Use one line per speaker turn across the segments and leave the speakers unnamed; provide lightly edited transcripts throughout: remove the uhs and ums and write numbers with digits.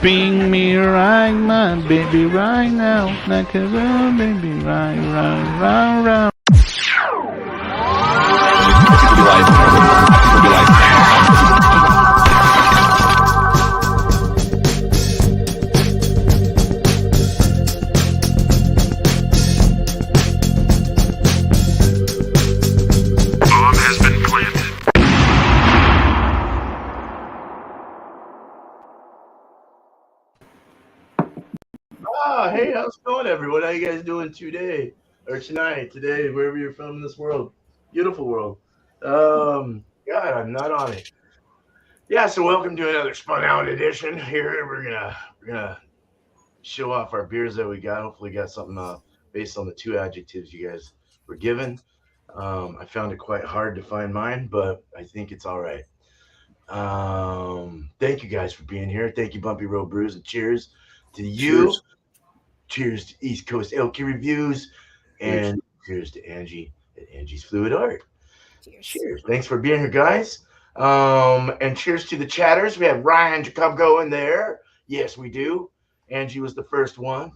Bring me right, my baby, right now. Like a real baby, right, right, right, right.
Hey, how's it going, everyone? How you guys doing today or tonight, today, wherever you're from in this world, beautiful world? God, I'm not on it. Yeah, so welcome to another spun out edition. Here we're gonna show off our beers that we got. Hopefully, got something based on the two adjectives you guys were given. I found it quite hard to find mine, but I think it's all right. Thank you guys for being here. Thank you, Bumpy Road Brews, and cheers to you. Cheers to East Coast Elky Reviews, and cheers to Angie at Angie's Fluid Art. Cheers. Thanks for being here, guys. And cheers to the chatters. We have Ryan Jacobo in there. Yes, we do. Angie was the first one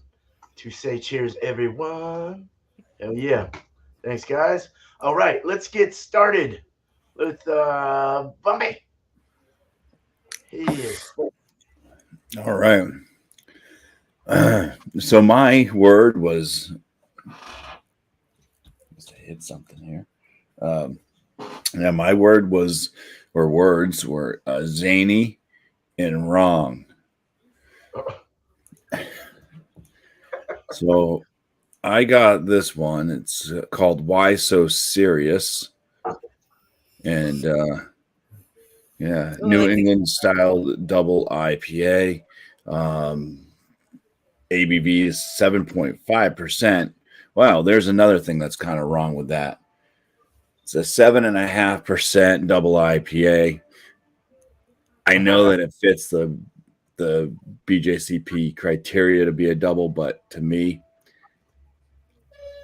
to say cheers, everyone. Hell yeah. Thanks, guys. All right, let's get started with Bumpy. Here.
All right. So my word was, I hit something here. Yeah, my word was, or words were zany and wrong. So I got this one. It's called Why So Serious? And yeah, New England style double IPA. ABV is 7.5%. Wow, there's another thing that's kind of wrong with that. It's a 7.5% double IPA. I know that it fits the BJCP criteria to be a double, but to me,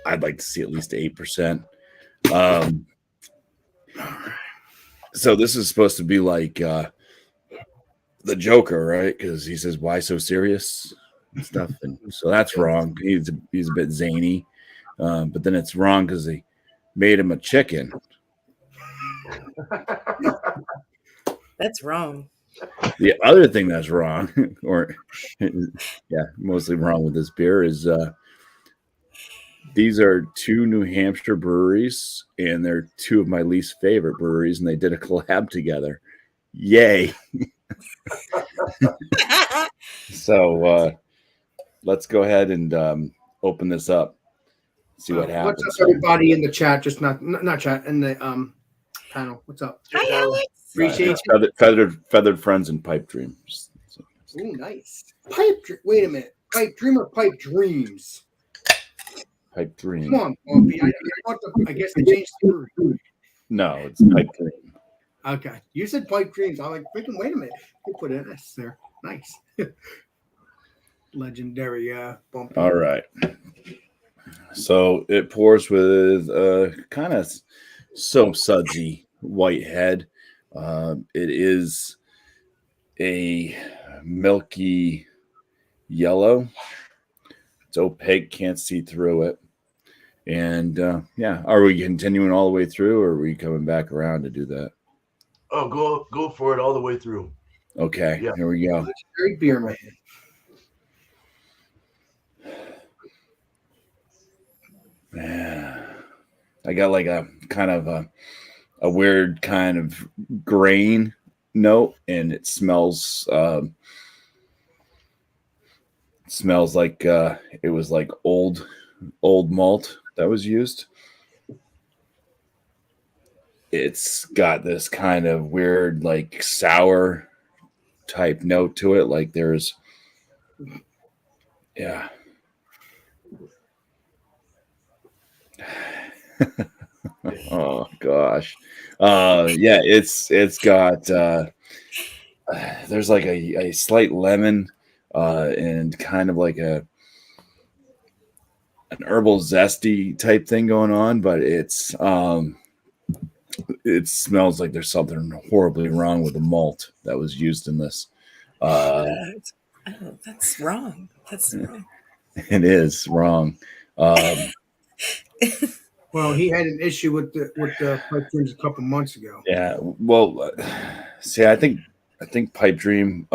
I'd like to see at least 8%. So this is supposed to be like the Joker, right? Because he says, "Why so serious?" and stuff, and so that's wrong. He's a bit zany, but then it's wrong because they made him a chicken.
That's wrong.
The other thing that's wrong, or yeah, mostly wrong with this beer is these are two New Hampshire breweries, and they're two of my least favorite breweries, and they did a collab together. Yay! So let's go ahead and open this up. See what happens.
What's up, everybody in the chat? Just not chat in the panel. What's up?
Hi, Alex.
Appreciate you.
Feathered friends and pipe dreams.
Ooh, nice. Wait a minute. Pipe dream or pipe dreams?
Pipe dream.
Come on, Bumpy. I guess they changed the word.
No, it's pipe dream.
Okay, you said pipe dreams. I'm like, freaking wait a minute. You put an S there. Nice. Legendary Bumpy.
All right. So it pours with kind of soap sudsy white head. It is a milky yellow. It's opaque, can't see through it. And yeah, are we continuing all the way through, or are we coming back around to do that?
Oh, go for it all the way through.
Okay,
yeah.
Here we go.
Very beer man.
Yeah. I got like a kind of a weird kind of grain note, and it smells like it was like old malt that was used. It's got this kind of weird like sour type note to it, like there's yeah. Oh gosh. Yeah, it's got there's like a slight lemon and kind of like an herbal zesty type thing going on, but it smells like there's something horribly wrong with the malt that was used in this.
Oh, that's wrong. That's wrong.
It is wrong.
Well, he had an issue with the pipe dreams a couple months ago.
Yeah. Well, see, I think Pipe Dream.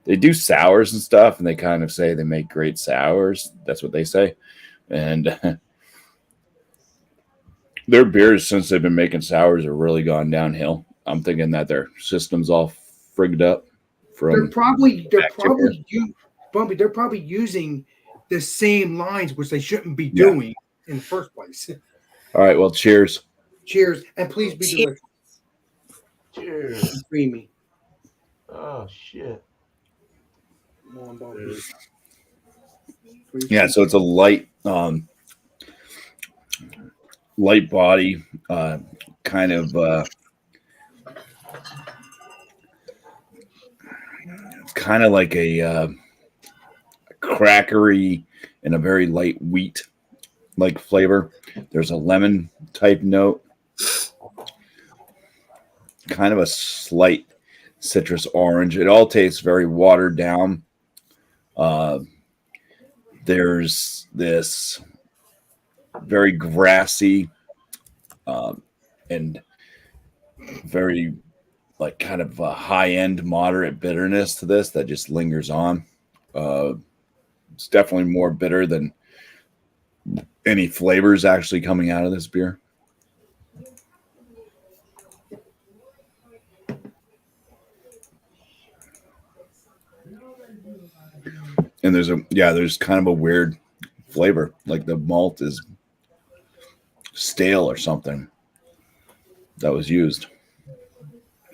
They do sours and stuff, and they kind of say they make great sours. That's what they say, and their beers since they've been making sours have really gone downhill. I'm thinking that their system's all frigged up
They're
from.
probably
Bacteria.
Bumpy. They're probably using the same lines which they shouldn't be
Yeah.
doing in the first place.
All right. Well, cheers.
Cheers, and please be
Cheers.
delicious
Cheers.
and creamy.
Oh shit.
Come on, Bumpy. Please.
Yeah. So it's a light, light body, kind of. It's kind of like a crackery and a very light wheat like flavor. There's a lemon type note, kind of a slight citrus orange. It all tastes very watered down. There's this very grassy and very like kind of a high-end moderate bitterness to this that just lingers on. It's definitely more bitter than any flavors actually coming out of this beer. And there's kind of a weird flavor, like the malt is stale or something that was used.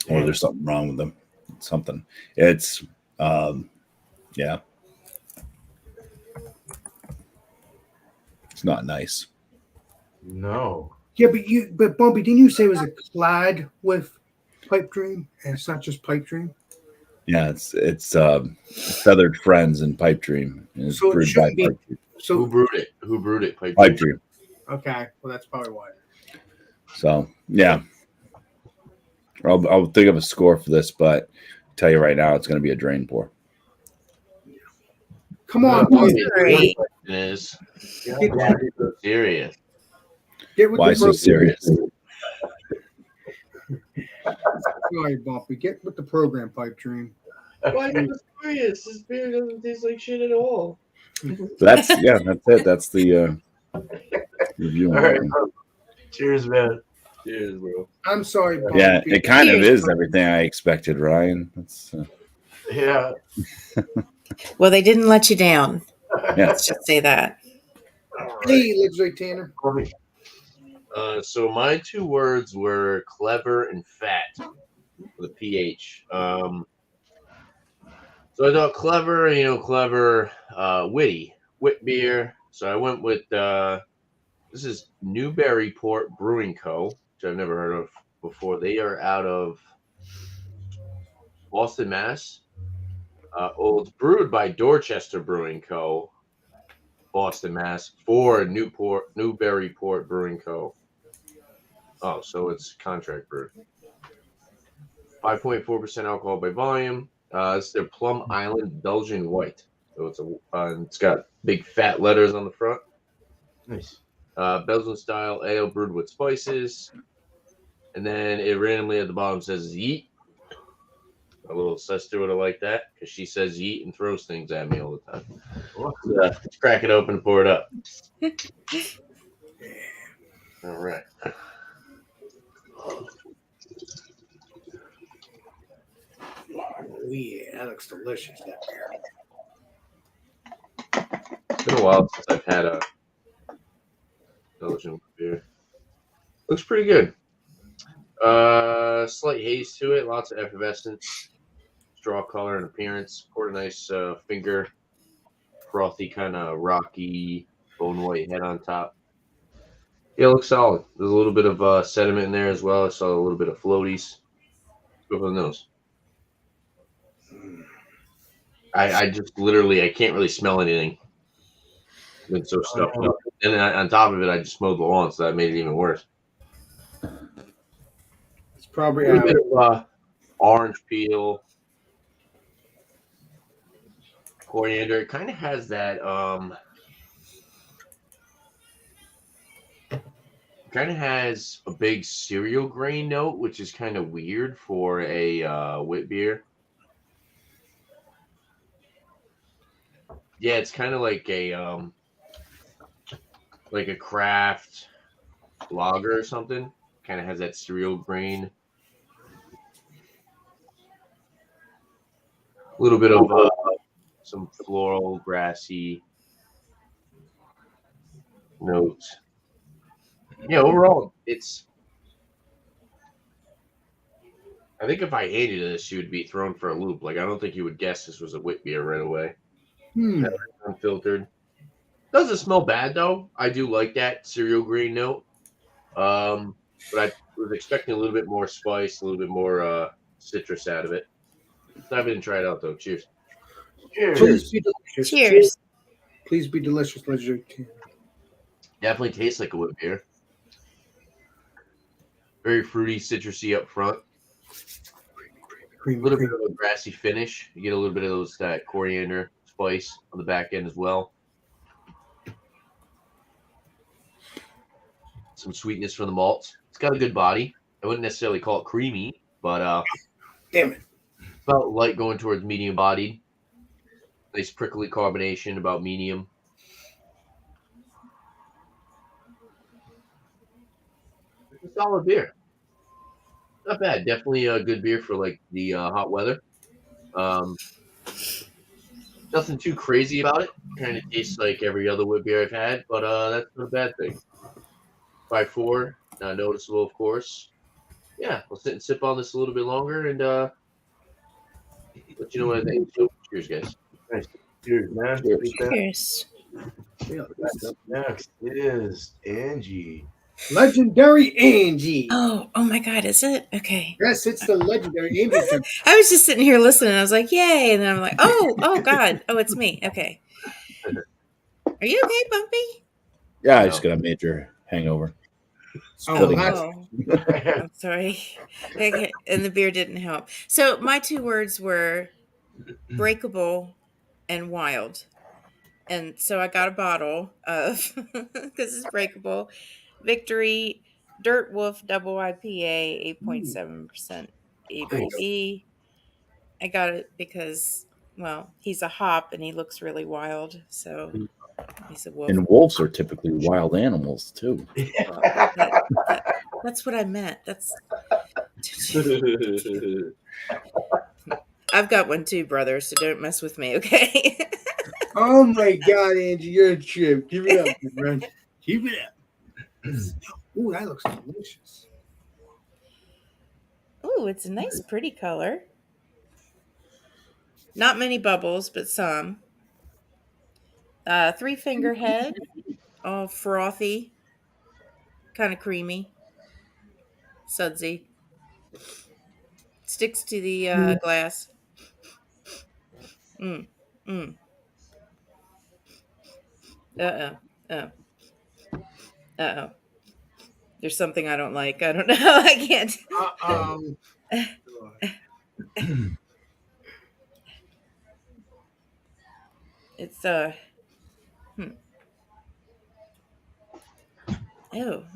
Or there's something wrong with them. Something. It's yeah. It's not nice.
No.
Yeah, but Bumpy, didn't you say it was a clad with Pipe Dream, and it's not just Pipe Dream?
Yeah, it's Feathered Friends and Pipe Dream. And it's
So it
brewed by
shouldn't be-
Pipe Dream.
Who
So
brewed it? Who brewed it?
Pipe Dream.
okay, well that's probably why.
So yeah. I'll think of a score for this, but I'll tell you right now, it's going to be a drain pour.
Come on,
No,
Bumpy,
Sorry.
It is.
Get-
So serious.
get with
Why
the
so
program.
serious?
Sorry, Bumpy, get with the program, Pipe Dream.
Why so serious? This beer doesn't taste like shit at all.
That's it. That's the review.
All right. Cheers, man.
Cheers, bro.
I'm sorry, Bumpy.
Yeah, it kind of is everything I expected, Ryan. That's
Yeah.
Well, they didn't let you down.
yeah.
Let's just say that.
All right.
Hey, Legendary Tanner.
So my two words were clever and fat with a PH. So I thought clever, clever, wit beer. So I went with this is Newburyport Brewing Co., which I've never heard of before. They are out of Boston, Mass. It's brewed by Dorchester Brewing Co., Boston, Mass. For Newburyport Brewing Co. Oh, so it's contract brewed. 5.4% alcohol by volume. It's their Plum Island Belgian White. So it's got big fat letters on the front.
Nice.
Belgian style ale brewed with spices. And then it randomly at the bottom says yeet. A little sister would have liked that because she says yeet and throws things at me all the time. Let's crack it open and pour it up. All right.
Oh, yeah, that looks delicious. That beer.
It's been a while since I've had a Belgian beer. Looks pretty good. Slight haze to it, lots of effervescence, straw color and appearance. Poured a nice finger, frothy, kind of rocky, bone white head on top. Yeah, it looks solid. There's a little bit of sediment in there as well. I saw a little bit of floaties. Go for the nose. I just literally I can't really smell anything. It's been so stuffed up. And then on top of it, I just mowed the lawn, so that made it even worse.
It's probably
A little bit of orange peel. coriander. It kind of has that kind of has a big cereal grain note, which is kind of weird for a wit beer. Yeah, it's kind of like a craft lager or something. Kind of has that cereal grain. A little bit of some floral, grassy notes. Yeah, overall, I think if I hated this, you would be thrown for a loop. Like, I don't think you would guess this was a wit beer right away.
Hmm.
Unfiltered. Doesn't smell bad though. I do like that cereal green note. But I was expecting a little bit more spice, a little bit more citrus out of it. I didn't try it out though. Cheers.
Please be delicious.
Cheers.
Please be delicious, legendary.
Definitely tastes like a wit beer. Very fruity, citrusy up front. A little bit of a grassy finish. You get a little bit of that coriander spice on the back end as well. Some sweetness from the malts. It's got a good body. I wouldn't necessarily call it creamy, but
Damn it.
about light going towards medium bodied. Nice prickly carbonation, about medium. It's a solid beer. Not bad. Definitely a good beer for like the hot weather. Nothing too crazy about it. Kind of tastes like every other wood beer I've had, but that's not a bad thing. 5.4, not noticeable, of course. Yeah, we'll sit and sip on this a little bit longer and let you know what I think. So, cheers, guys.
Nice. Cheers, man.
Cheers.
Up next is Angie.
Legendary Angie.
Oh my God, is it? Okay.
Yes, it's the legendary Angie.
I was just sitting here listening. I was like, yay. And then I'm like, oh God. Oh, it's me. Okay. Are you okay, Bumpy?
Yeah, I
No.
just got a major hangover.
Oh,
Splitting
that's
I'm sorry. Okay. And the beer didn't help. So my 2 words were breakable and wild. And so I got a bottle of, because it's breakable, Victory Dirt Wolf Double IPA, 8.7% ABV. I got it because, well, he's a hop and he looks really wild. So he's a wolf.
And wolves are typically wild animals too.
Well, that's what I meant. That's. I've got one too, brother. So don't mess with me, okay?
oh my God, Angie, you're a trip. Keep it up, my friend. Keep it up. Ooh, that looks delicious.
Ooh, it's a nice, pretty color. Not many bubbles, but some. 3-finger head, all frothy, kind of creamy, sudsy. Sticks to the glass. Mm, mm. Uh-oh. Oh. Uh-oh. There's something I don't like. I don't know. I can't. It's oh,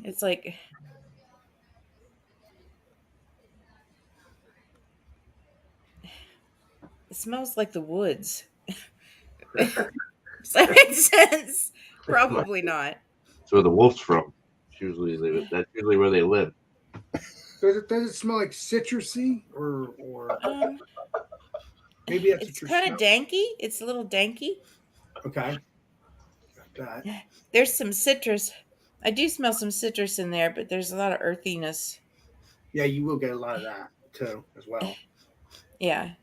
it's like it smells like the woods. Does that make sense? Probably not.
That's where the wolf's from. That's usually where they live.
Does it smell like citrusy or maybe that's
It's
what
kind
you're
of danky. It's a little danky.
Okay. Got that.
There's some citrus. I do smell some citrus in there, but there's a lot of earthiness.
Yeah, you will get a lot of that too, as well.
Yeah.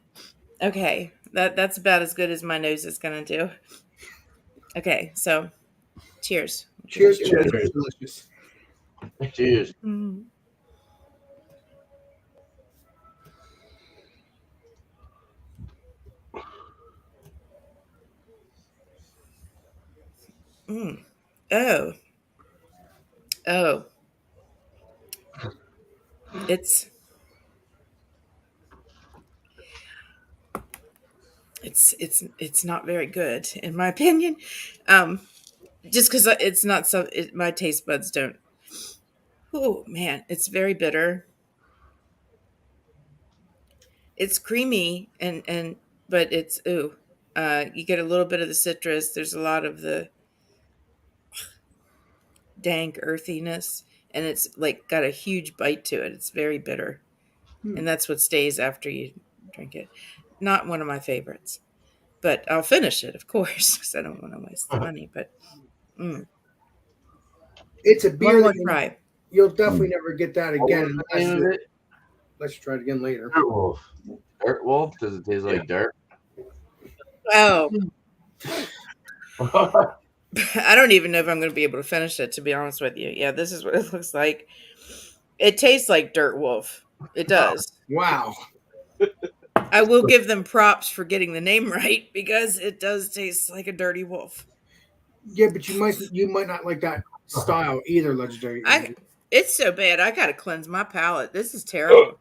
Okay. That's about as good as my nose is gonna do. Okay, so cheers.
Cheers.
Cheers.
Cheers. Delicious.
Cheers.
Mm. Mm. Oh. Oh. it's not very good in my opinion. Just because it's not my taste buds don't. Oh man, it's very bitter. It's creamy and but it's ooh. You get a little bit of the citrus. There's a lot of the dank earthiness, and it's like got a huge bite to it. It's very bitter, and that's what stays after you drink it. Not one of my favorites, but I'll finish it, of course, because I don't want to waste the money. But
It's a
one
beer
more
that
try.
you'll definitely never get that
What
again.
was the name of it?
Let's try it again later.
Dirt Wolf.
Dirt Wolf? Does it taste like dirt?
Oh, I don't even know if I'm going to be able to finish it, to be honest with you. Yeah, this is what it looks like. It tastes like Dirt Wolf. It does.
Wow.
I will give them props for getting the name right because it does taste like a dirty wolf.
Yeah, but you might not like that style either, Legendary.
It's so bad. I got to cleanse my palate. This is terrible.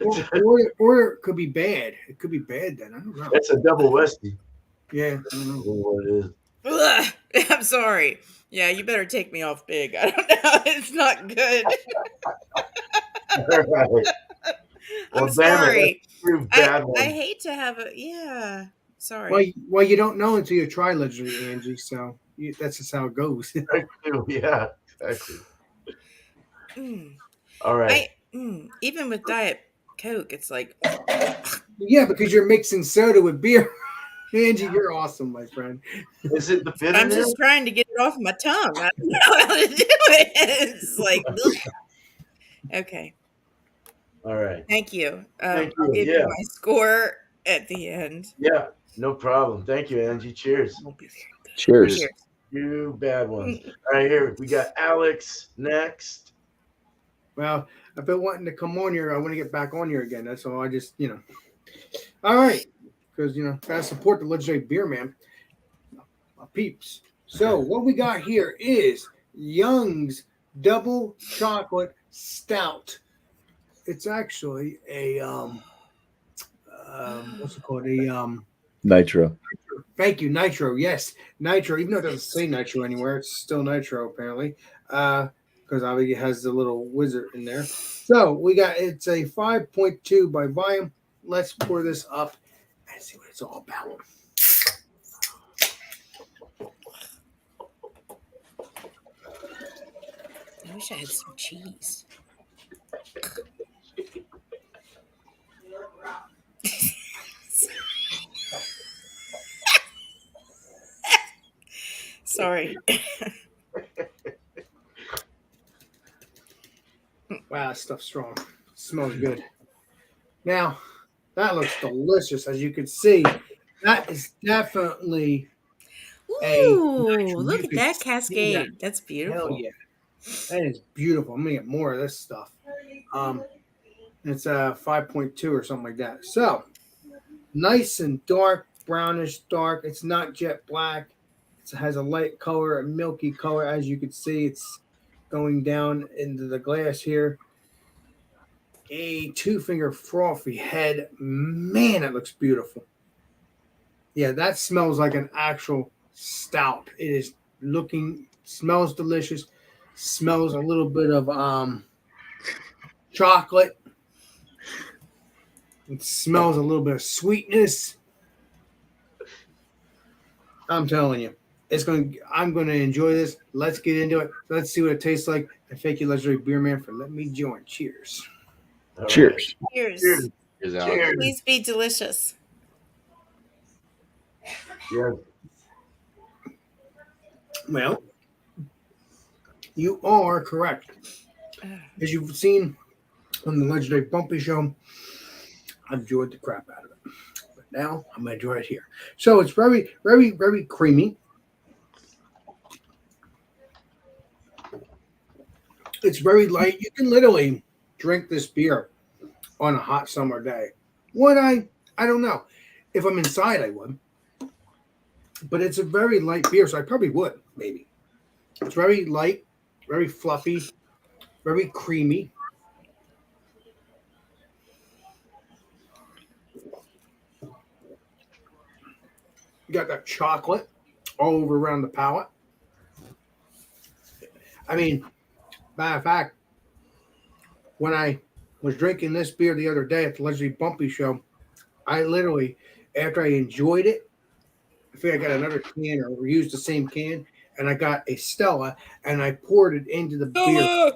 Or it could be bad. It could be bad then. I don't know.
It's a double Westie.
Yeah, I don't know.
What it is.
Ugh, I'm sorry. Yeah, you better take me off big. I don't know. It's not good.
All right.
I'm
Well, damn
sorry.
it, bad one.
I hate to have a sorry.
Well, you don't know until you try Legendary, Angie. So that's just how it goes.
Yeah, exactly.
Mm.
All right.
Even with Diet Coke, it's like
Yeah, because you're mixing soda with beer. Angie, you're awesome, my friend.
Is it the
I'm
bitterness?
just trying to get it off my tongue. I don't know how to do it. It's like okay.
All right.
Thank you.
Thank
I'll
you.
give
Yeah.
you my score at the end.
Yeah, no problem. Thank you, Angie. Cheers.
Cheers.
You bad ones. All right, here we got Alex next.
Well, I've been wanting to come on here. I want to get back on here again. That's all. I just, All right. Because, gotta support the Legendary Beer Man. My peeps. So, what we got here is Young's Double Chocolate Stout. It's actually a, what's it called?
Nitro.
Thank you, Nitro. Yes, Nitro. Even though it doesn't say Nitro anywhere, it's still Nitro apparently, because obviously it has the little wizard in there. So it's a 5.2 by volume. Let's pour this up and see what it's all about.
I wish I had some cheese. Sorry.
Wow, that stuff's strong. It smells good. Now, that looks delicious. As you can see, that is definitely
Ooh, look at that cascade. That's beautiful.
Hell yeah. That is beautiful. I'm going to get more of this stuff. It's a 5.2 or something like that. So, nice and dark, brownish dark. It's not jet black. It has a light color, a milky color. As you can see, it's going down into the glass here. A 2-finger frothy head. Man, it looks beautiful. Yeah, that smells like an actual stout. It is smells delicious. Smells a little bit of chocolate. It smells a little bit of sweetness. I'm telling you, I'm going to enjoy this. Let's get into it. Let's see what it tastes like. And thank you, Legendary Beer Man, for letting me join. Cheers.
All
Cheers.
right.
Cheers.
Cheers.
Cheers.
Please be delicious.
Yeah.
Well, you are correct. As you've seen on the Legendary Bumpy show, I've enjoyed the crap out of it. But now I'm going to enjoy it here. So it's very, very, very creamy. It's very light. You can literally drink this beer on a hot summer day. Would I? I don't know. If I'm inside, I would. But it's a very light beer, so I probably would, maybe. It's very light, very fluffy, very creamy. You got that chocolate all over around the palate. I mean, matter of fact, when I was drinking this beer the other day at the Legendary Bumpy show, I literally, after I enjoyed it, I think I got another can or used the same can, and I got a Stella and I poured it into the beer.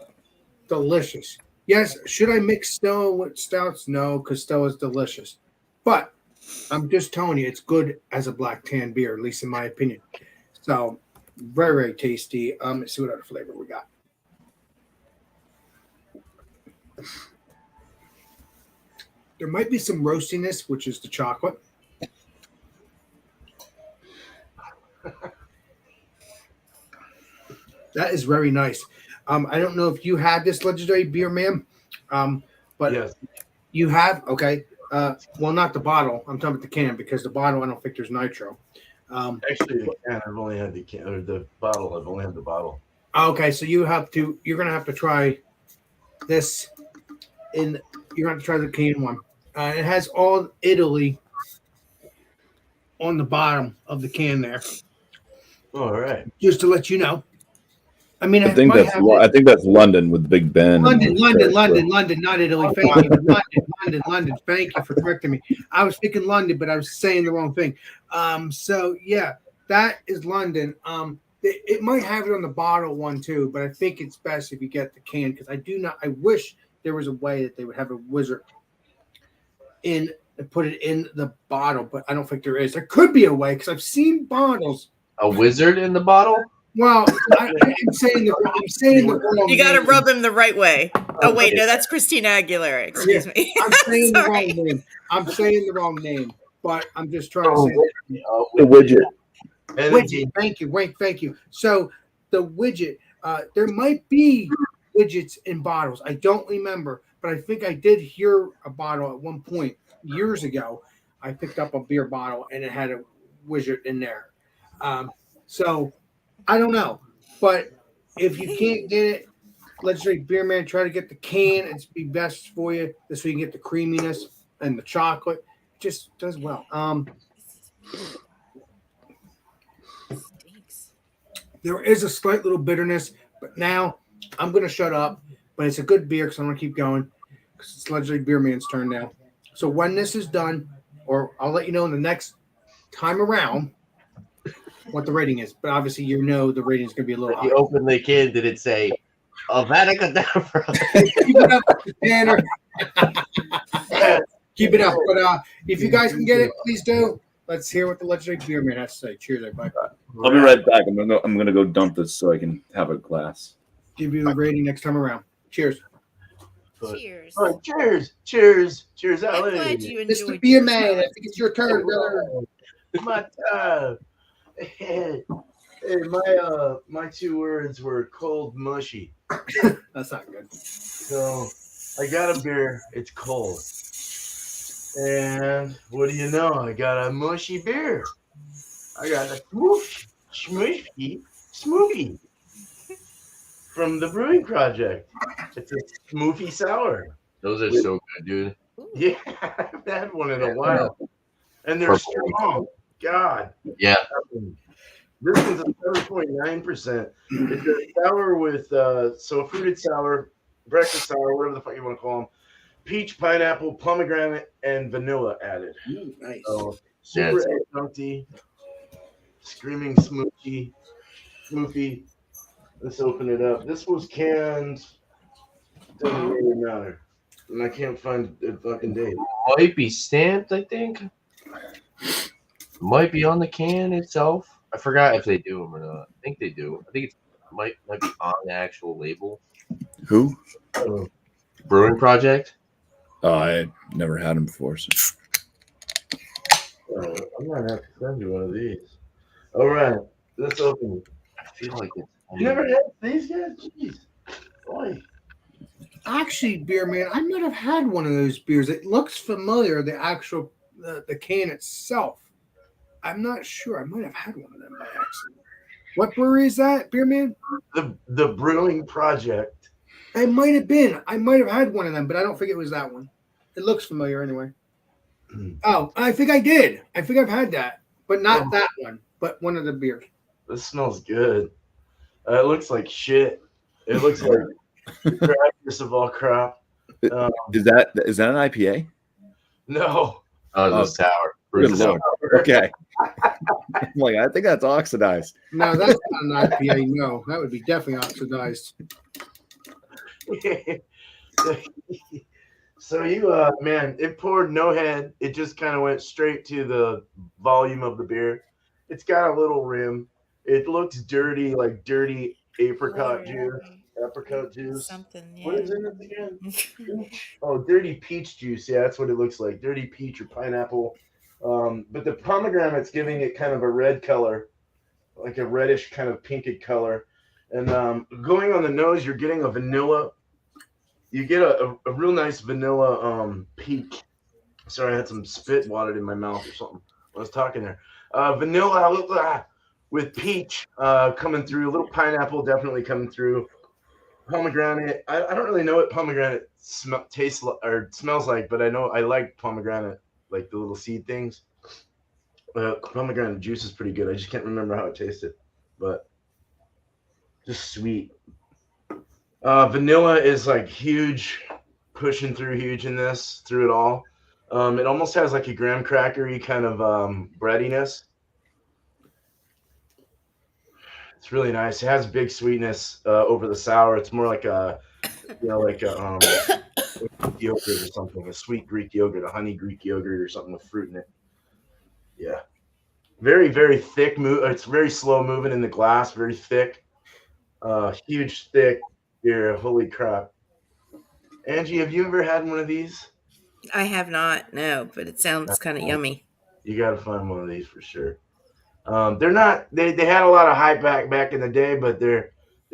Delicious. Yes, should I mix Stella with stouts? No, because Stella's delicious. But I'm just telling you, it's good as a black tan beer, at least in my opinion. So very, very tasty. Let's see what other flavor we got. There might be some roastiness, which is the chocolate. That is very nice. I don't know if you had this legendary beer, ma'am, but
Yes.
you have. Okay. Well, not the bottle. I'm talking about the can because the bottle, I don't think there's nitro.
Actually, the can, I've only had the can, or the bottle. I've only had the bottle.
Okay, so you're gonna have to try this. You're gonna have to try the can one. It has all Italy on the bottom of the can there,
All right.
just to let you know. I mean,
I think that's London with Big Ben.
London, not Italy. Thank you, London. Thank you for correcting me. I was thinking London, but I was saying the wrong thing. So yeah, that is London. It might have it on the bottle one too, but I think it's best if you get the can because I wish there was a way that they would have a wizard put it in the bottle, but I don't think there is. There could be a way because I've seen bottles.
A wizard in the bottle?
Well, I'm saying the wrong.
You got to
name.
rub him the right way. Oh wait, no, that's Christina Aguilera. Excuse me.
I'm saying the wrong
Sorry.
name. I'm saying the wrong name, but I'm just trying to say
The widget.
widget. Thank you. So the widget, there might be widgets in bottles. I don't remember, but I think I did hear a bottle at one point years ago. I picked up a beer bottle and it had a widget in there. So I don't know, but if you can't get it, Legendary Beer Man, try to get the can. It's be best for you. This way you can get the creaminess and the chocolate. It just does well.
Stinks.
There is a slight little bitterness, but now I'm going to shut up. But it's a good beer because I'm going to keep going because it's Legendary Beer Man's turn now. So when this is done, or I'll let you know in the next time around what the rating is. But obviously, the rating is going to be a little
When you
high.
opened the can, did it say Avada Kedavra?
Keep it up, Tanner. Keep it up. But if you guys can get it, please do. Let's hear what the Legendary Beer Man has to say. Cheers, everybody.
I'll be right back. I'm gonna go dump this so I can have a glass.
Give you a rating next time around. Cheers.
Cheers.
All right, cheers,
I'm
Ali.
glad you
Mr.
enjoyed
Beer
yours.
Man, I think it's your turn, brother.
My hey, my 2 words were cold, mushy.
That's not good.
So I got a beer. It's cold, and what do you know? I got a mushy beer. I got a smoothie from the Brewing Project. It's a smoothie sour.
Those are so good, dude.
Yeah, I haven't had one in a while, and they're strong. God.
Yeah.
This one's a 7.9%. It's a sour with a fruited sour, breakfast sour, whatever the fuck you want to call them. Peach, pineapple, pomegranate, and vanilla added.
Nice.
So super adjuncty, screaming smoothie. Let's open it up. This was canned. Doesn't really matter, and I can't find the fucking date.
Might be stamped, I think. Might be on the can itself. I forgot if they do them or not. I think they do. I think it might be on the actual label.
Who?
Brewing Project.
Oh, I never had them before. So.
I'm gonna have to send you one of these. All right, let's open it.
I feel like it's.
You never had these guys? Jeez. Boy.
Actually, Beer Man, I might have had one of those beers. It looks familiar, the actual the can itself. I'm not sure. I might have had one of them by accident. What brewery is that, Beer Man?
The Brewing Project.
It might have been. I might have had one of them, but I don't think it was that one. It looks familiar anyway. Oh, I think I did. I think I've had that. but not that one, but one of the beers.
This smells good. It looks like shit. It looks like the crappiest of all crap.
Is that an IPA?
No.
Oh, it's sour.
Good
It's
lord. Okay. I'm like, I think that's oxidized.
No, that's not an IPA. No, that would be definitely oxidized.
So you, man, it poured no head. It just kind of went straight to the volume of the beer. It's got a little rim. It looks dirty, like dirty apricot juice.
Something. Yeah.
What is in it again? Oh, dirty peach juice. Yeah, that's what it looks like. Dirty peach or pineapple. But the pomegranate's giving it kind of a red color, like a reddish kind of pinky color. And going on the nose, you're getting a vanilla. You get a real nice vanilla peach. Sorry, I had some spit watered in my mouth or something when I was talking there. Vanilla with peach coming through. A little pineapple definitely coming through. Pomegranate. I don't really know what pomegranate tastes or smells like, but I know I like pomegranate, like the little seed things. Pomegranate juice is pretty good. I just can't remember how it tasted, but just sweet. Vanilla is like huge, pushing through huge in this, through it all. It almost has like a graham crackery kind of breadiness. It's really nice. It has big sweetness over the sour. It's more like a, like a Greek yogurt or something, a sweet Greek yogurt, a honey Greek yogurt or something with fruit in it. Yeah. Very, very thick. It's very slow moving in the glass, very thick. Huge, thick beer. Holy crap. Angie, have you ever had one of these?
I have not, no, but it sounds kind of yummy.
You got to find one of these for sure. They're not. They had a lot of hype back in the day, but they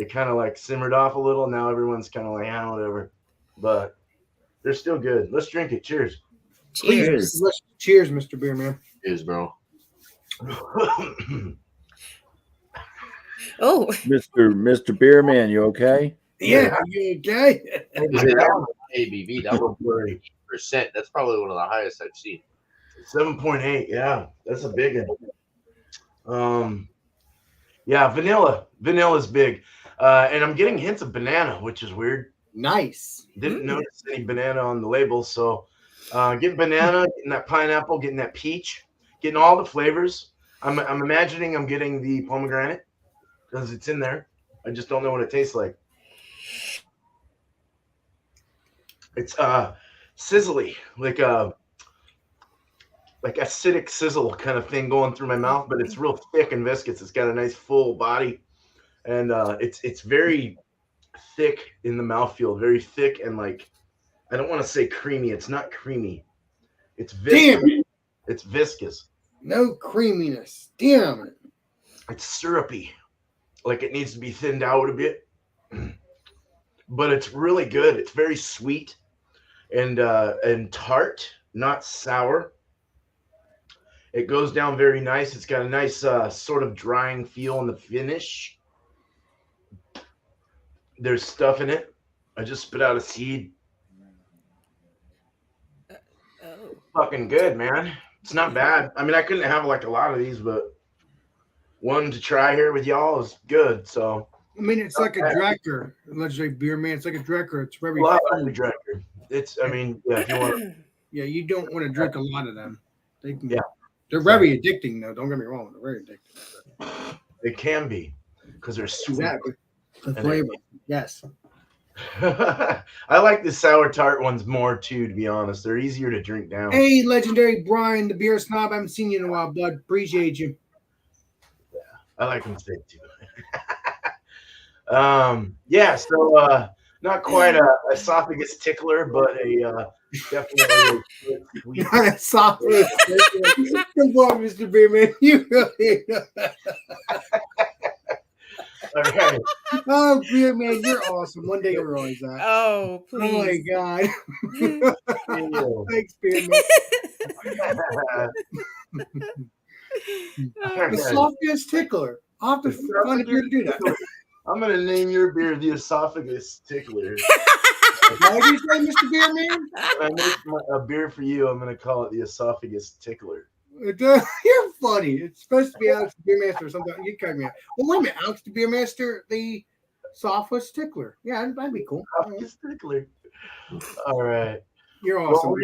kind of like simmered off a little. Now everyone's kind of like, whatever. But they're still good. Let's drink it. Cheers.
Cheers.
Cheers, Mr. Beerman.
Cheers, bro.
Oh,
Mr. Beerman, you okay?
Yeah, you okay?
ABV, that was 8%. That's probably one of the highest I've seen.
7.8. Yeah, that's a big one. Yeah, vanilla. Vanilla's big. And I'm getting hints of banana, which is weird.
Nice.
Didn't notice any banana on the label. So getting banana, getting that pineapple, getting that peach, getting all the flavors. I'm imagining I'm getting the pomegranate because it's in there. I just don't know what it tastes like. It's sizzly, like acidic sizzle kind of thing going through my mouth, but it's real thick and viscous. It's got a nice full body, and it's very thick in the mouthfeel, very thick and like, I don't want to say creamy. It's not creamy. It's viscous.
Damn it.
It's viscous.
No creaminess. Damn it.
It's syrupy, like it needs to be thinned out a bit, but it's really good. It's very sweet and tart, not sour. It goes down very nice. It's got a nice sort of drying feel in the finish. There's stuff in it. I just spit out a seed.
oh.
Fucking good, man. It's not bad. I mean, I couldn't have like a lot of these, but one to try here with y'all is good. So
I mean, it's like a Drecker. Legendary Beer Man. It's like a Drecker. It's very
a lot like a Drecker. It's, I mean, yeah, if you want.
Yeah, you don't want to drink a lot of them. They can,
Yeah.
They're very addicting, though. Don't get me wrong. They're very addicting.
It can be because they're sweet.
Exactly. The flavor. Yes.
I like the sour tart ones more too, to be honest. They're easier to drink down.
Hey, Legendary Brian, the beer snob. I haven't seen you in a while, bud. Appreciate you.
I like them thick too. Yeah, so not quite a esophagus tickler, but a definitely a sweet.
Not a soft. Good one, Mr. Beerman. You really.
Okay.
Oh, Beerman, you're awesome. One day you're always that.
Oh,
Oh my
please.
God.
Ew.
Thanks, Beerman.
Okay.
The esophagus tickler. I'll have to find a beer to do that.
I'm gonna name your beer the esophagus tickler.
What did you say, Mr. Beerman?
When I make a beer for you, I'm gonna call it the esophagus tickler.
You're funny. It's supposed to be Alex the Beer Master or something. You cut me out. Well, wait a minute. Alex the Beer Master, the softest tickler. Yeah, that'd be cool.
Stickler. All right.
You're
Well,
awesome.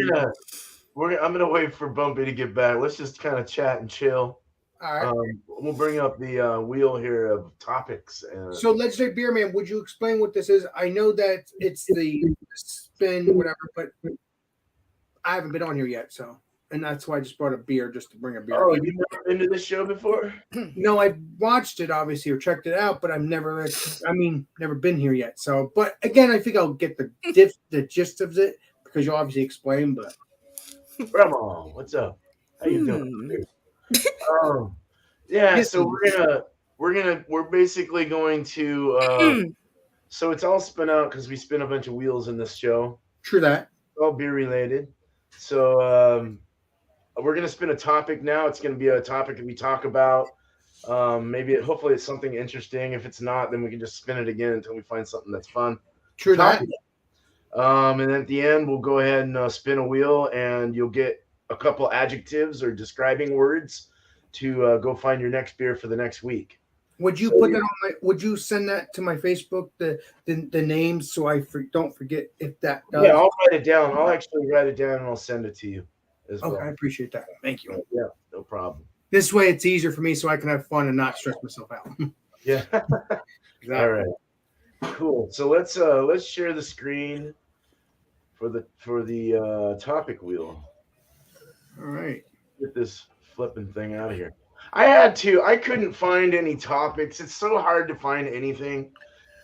I'm gonna wait for Bumpy to get back. Let's just kind of chat and chill.
All right.
We'll bring up the wheel here of topics.
So, Legendary Beer Man, would you explain what this is? I know that it's the spin, whatever, but I haven't been on here yet, so. And that's why I just brought a beer just to bring a beer.
Oh, you've never been to this show before?
No, I've watched it obviously or checked it out, but I've never been here yet. So, but again, I think I'll get the gist of it because you obviously explain. But
Grandma, what's up? How you doing? Yeah. So we're basically going to. So it's all spin out because we spin a bunch of wheels in this show.
True that.
All beer related. So we're going to spin a topic now. It's going to be a topic that we talk about. Hopefully it's something interesting. If it's not, then we can just spin it again until we find something that's fun.
True that.
And at the end, we'll go ahead and spin a wheel, and you'll get a couple adjectives or describing words to go find your next beer for the next week.
Would you put that on my? Would you send that to my Facebook? The names so I don't forget if that does.
Yeah, I'll write it down. I'll actually write it down and I'll send it to you as well.
Okay, I appreciate that. Thank you.
Yeah, no problem.
This way, it's easier for me, so I can have fun and not stress myself out.
Yeah.
Exactly.
All right. Cool. So let's share the screen for the topic wheel.
All right.
Get this flipping thing out of here. I couldn't find any topics. It's so hard to find anything.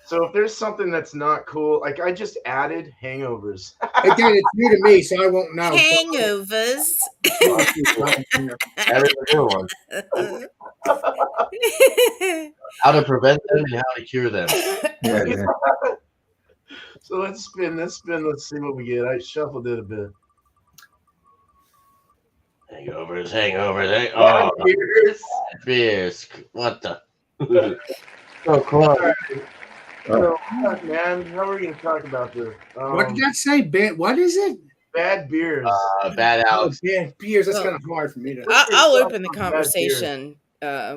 So if there's something that's not cool, like I just added hangovers.
Again, it's new to me, so I won't know.
Hangovers.
That is a new one. How to prevent them and how to cure them.
Yeah.
So let's spin. Let's see what we get. I shuffled it a bit.
Hangovers. Oh, beers. What the? So close.
So, man, how are we going to talk about this?
What did that say? What is it?
Bad beers.
Bad Alex.
Yeah, beers. That's kind of hard for me to.
I'll open the conversation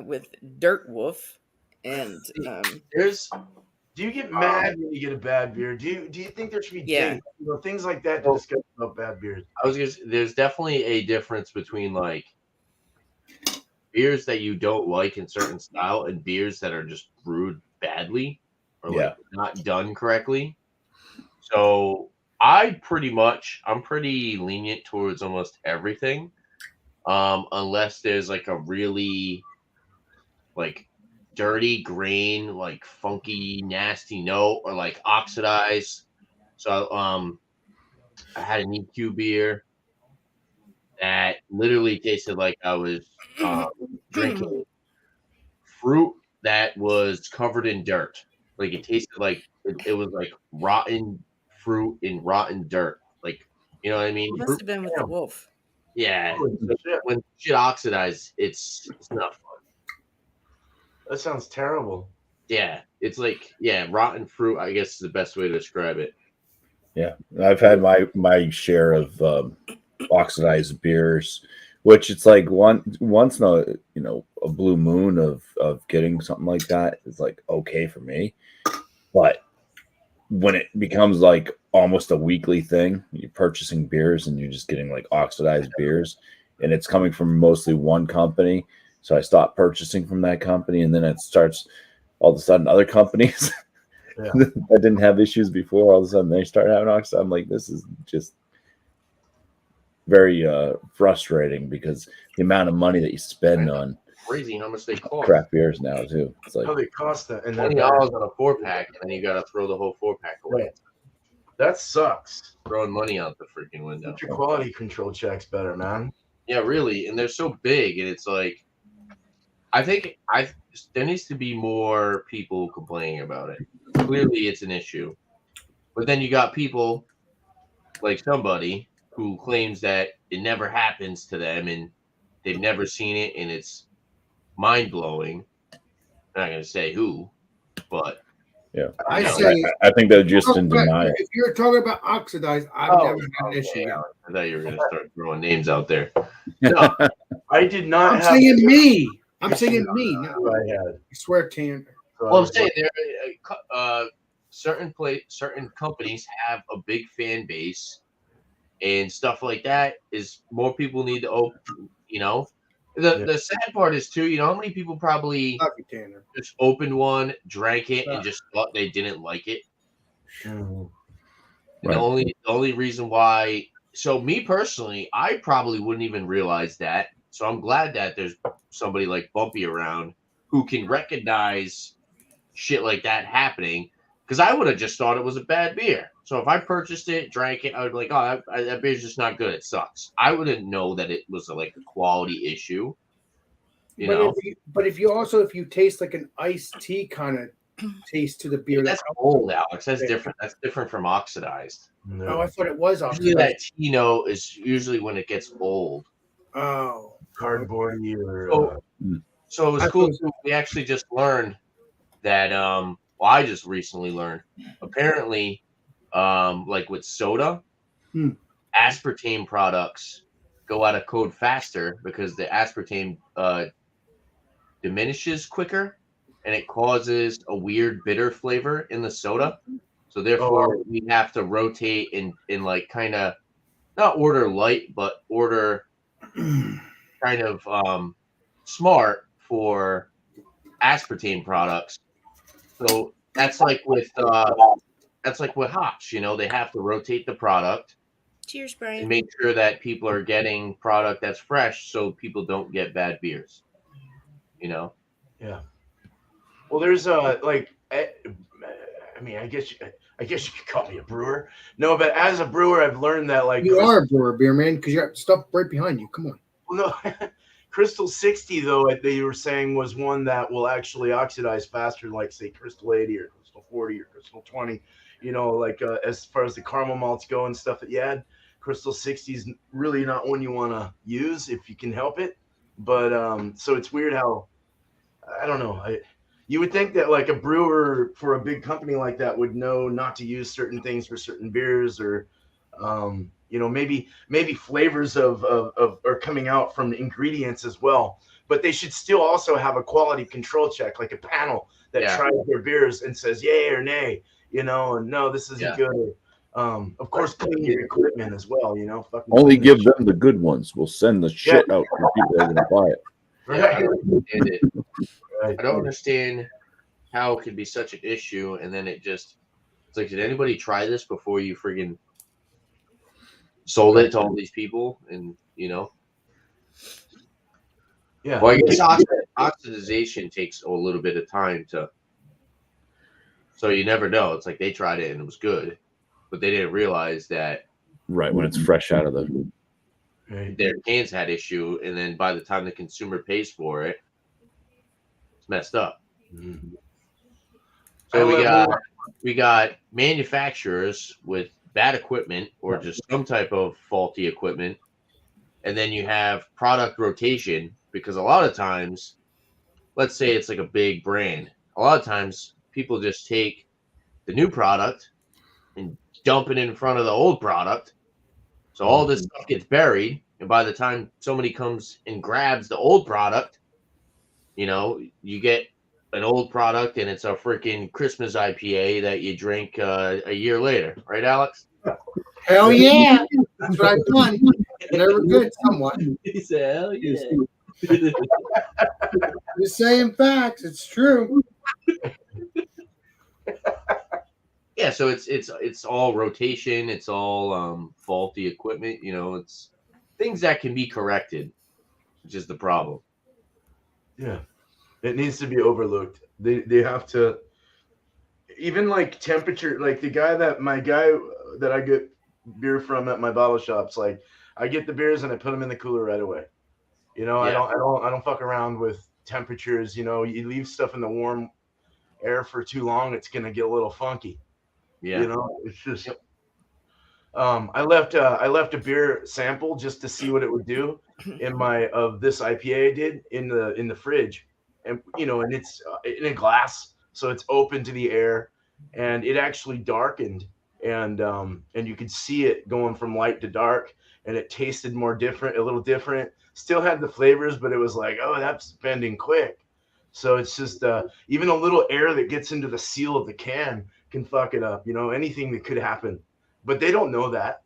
with Dirt Wolf, and
Do you get mad when you get a bad beer? Do you think there should be things like that to discuss about bad beers?
There's definitely a difference between like beers that you don't like in certain style and beers that are just brewed badly or like not done correctly. So I'm pretty lenient towards almost everything, unless there's like a really like dirty grain, like funky, nasty note, or like oxidized. So I had an EQ beer that literally tasted like I was drinking fruit that was covered in dirt. Like it tasted like it was like rotten fruit in rotten dirt. Like, you know what I mean?
Must have been with the wolf.
Yeah. When shit oxidizes, it's not fun.
That sounds terrible.
Yeah, it's like rotten fruit. I guess is the best way to describe it.
Yeah, I've had my share of oxidized beers, which it's like once in a blue moon of getting something like that is like okay for me, but when it becomes like almost a weekly thing, you're purchasing beers and you're just getting like oxidized beers, and it's coming from mostly one company. So I stopped purchasing from that company, and then it starts all of a sudden other companies that didn't have issues before, all of a sudden they start having oxide. I'm like, this is just very frustrating because the amount of money that you spend on
crazy how much they cost.
Craft beers now too. It's like
how they cost that, and
$20 on a 4-pack, and then you got to throw the whole 4-pack away.
That sucks.
Throwing money out the freaking window.
Get your quality control checks better, man.
Yeah, really, and they're so big, and it's like. I think there needs to be more people complaining about it. Clearly, it's an issue. But then you got people like somebody who claims that it never happens to them and they've never seen it and it's mind-blowing. I'm not going to say who, but
Yeah.
I
know.
say
I think they're just in
but
denial.
if you're talking about oxidized, I've never had an issue.
Okay,
With.
I thought you were going to start throwing names out there. No,
I did not
I'm
have.
saying me. I'm saying me. No,
Who I had.
I swear, Tanner.
So
well, I'm saying there, certain companies have a big fan base and stuff like that. Is more people need to open. You know, the sad part is too. You know how many people probably
Love you, Tanner.
just opened one, drank it, and just thought they didn't like it.
Mhm.
And the only reason why, so me personally, I probably wouldn't even realize that. So I'm glad that there's somebody like Bumpy around who can recognize shit like that happening. Because I would have just thought it was a bad beer. So if I purchased it, drank it, I would be like, oh, that beer's just not good. It sucks. I wouldn't know that it was like a quality issue. You know,
If you taste like an iced tea kind of taste to the beer,
that's old, Alex. That's different. That's different from oxidized.
Oh, I thought it was
Usually
oxidized.
that Tino is usually when it gets old.
Oh,
Cardboardy or.
So it was cool too. We actually just learned that. Well, I just recently learned. Apparently, like with soda, aspartame products go out of code faster because the aspartame diminishes quicker, and it causes a weird bitter flavor in the soda. So therefore, we have to rotate in like kind of not order light, but order kind of smart for aspartame products. So that's like with hops. You know, they have to rotate the product.
Cheers, Brian.
And make sure that people are getting product that's fresh, so people don't get bad beers. You know.
Yeah. Well, there's like, I mean, I guess you could call me a brewer. No, but as a brewer, I've learned that like
you are a brewer, beer man, because you got stuff right behind you. Come on.
Well, no, Crystal 60 though they were saying was one that will actually oxidize faster, like say Crystal 80 or Crystal 40 or Crystal 20. You know, like as far as the caramel malts go and stuff that you had, Crystal 60 is really not one you want to use if you can help it. But so it's weird how I don't know. You would think that like a brewer for a big company like that would know not to use certain things for certain beers, or you know, maybe flavors of are coming out from the ingredients as well. But they should still also have a quality control check, like a panel that tries their beers and says yay or nay, you know, and no, this isn't good. Of course, clean your equipment as well, you know.
Only give them the good ones. We'll send the shit out to people that are going to buy it.
Yeah, I don't understand it. I don't understand how it could be such an issue, and then it's like, did anybody try this before you friggin' sold it to all these people? And you know, well, I guess oxidization takes a little bit of time so you never know. It's like they tried it and it was good, but they didn't realize that
when it's fresh out of
their cans had issue, and then by the time the consumer pays for it, it's messed up. So we got manufacturers with bad equipment or just some type of faulty equipment, and then you have product rotation, because a lot of times, let's say it's like a big brand, a lot of times people just take the new product and dump it in front of the old product, so all this stuff gets buried, and by the time somebody comes and grabs the old product, you know, you get an old product and it's a freaking Christmas IPA that you drink a year later, right, Alex?
Hell yeah, that's what I've done. Never good, somewhat.
He said, "Hell yeah."
Just saying facts. It's true.
Yeah, so it's all rotation. It's all faulty equipment. You know, it's things that can be corrected, which is the problem.
Yeah, it needs to be overlooked. They have to, even like temperature. Like my guy that I get beer from at my bottle shops. Like I get the beers and I put them in the cooler right away. You know, I don't fuck around with temperatures. You know, you leave stuff in the warm air for too long, it's gonna get a little funky.
Yeah,
you know, it's just. I left a beer sample just to see what it would do in this IPA I did in the fridge, and you know, and it's in a glass, so it's open to the air, and it actually darkened, and you could see it going from light to dark, and it tasted more different, a little different. Still had the flavors, but it was like, oh, that's bending quick. So it's just even a little air that gets into the seal of the can can fuck it up. Anything that could happen, but they don't know that.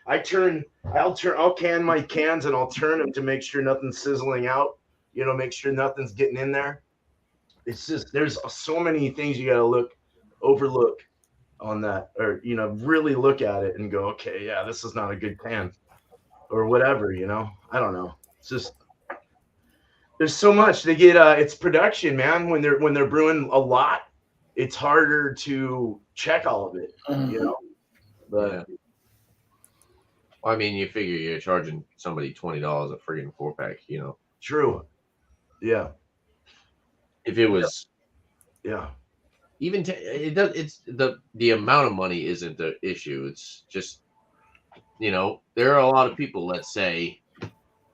I'll can my cans and I'll turn them to make sure nothing's sizzling out. Make sure nothing's getting in there. It's just there's so many things you got to overlook on that, or really look at it and go, okay, yeah, this is not a good can, or whatever. I don't know. It's just there's so much they get. It's production, man. When they're brewing a lot, it's harder to check all of it. But
Yeah. Well, I mean, you figure you're charging somebody $20 a friggin' 4-pack.
True. Yeah.
If it was,
Yeah.
even it does. It's the amount of money isn't the issue. It's just there are a lot of people. Let's say,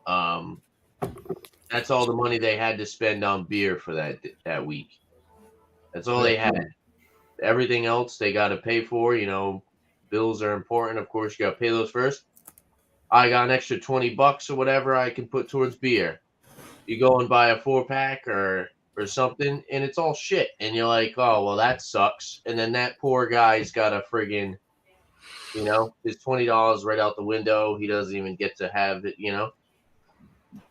that's all the money they had to spend on beer for that week. That's all they had. Everything else they got to pay for. Bills are important. Of course, you got to pay those first. I got an extra $20 or whatever I can put towards beer. You go and buy a 4-pack or something, and it's all shit. And you're like, oh, well, that sucks. And then that poor guy's got a friggin', his $20 right out the window. He doesn't even get to have it,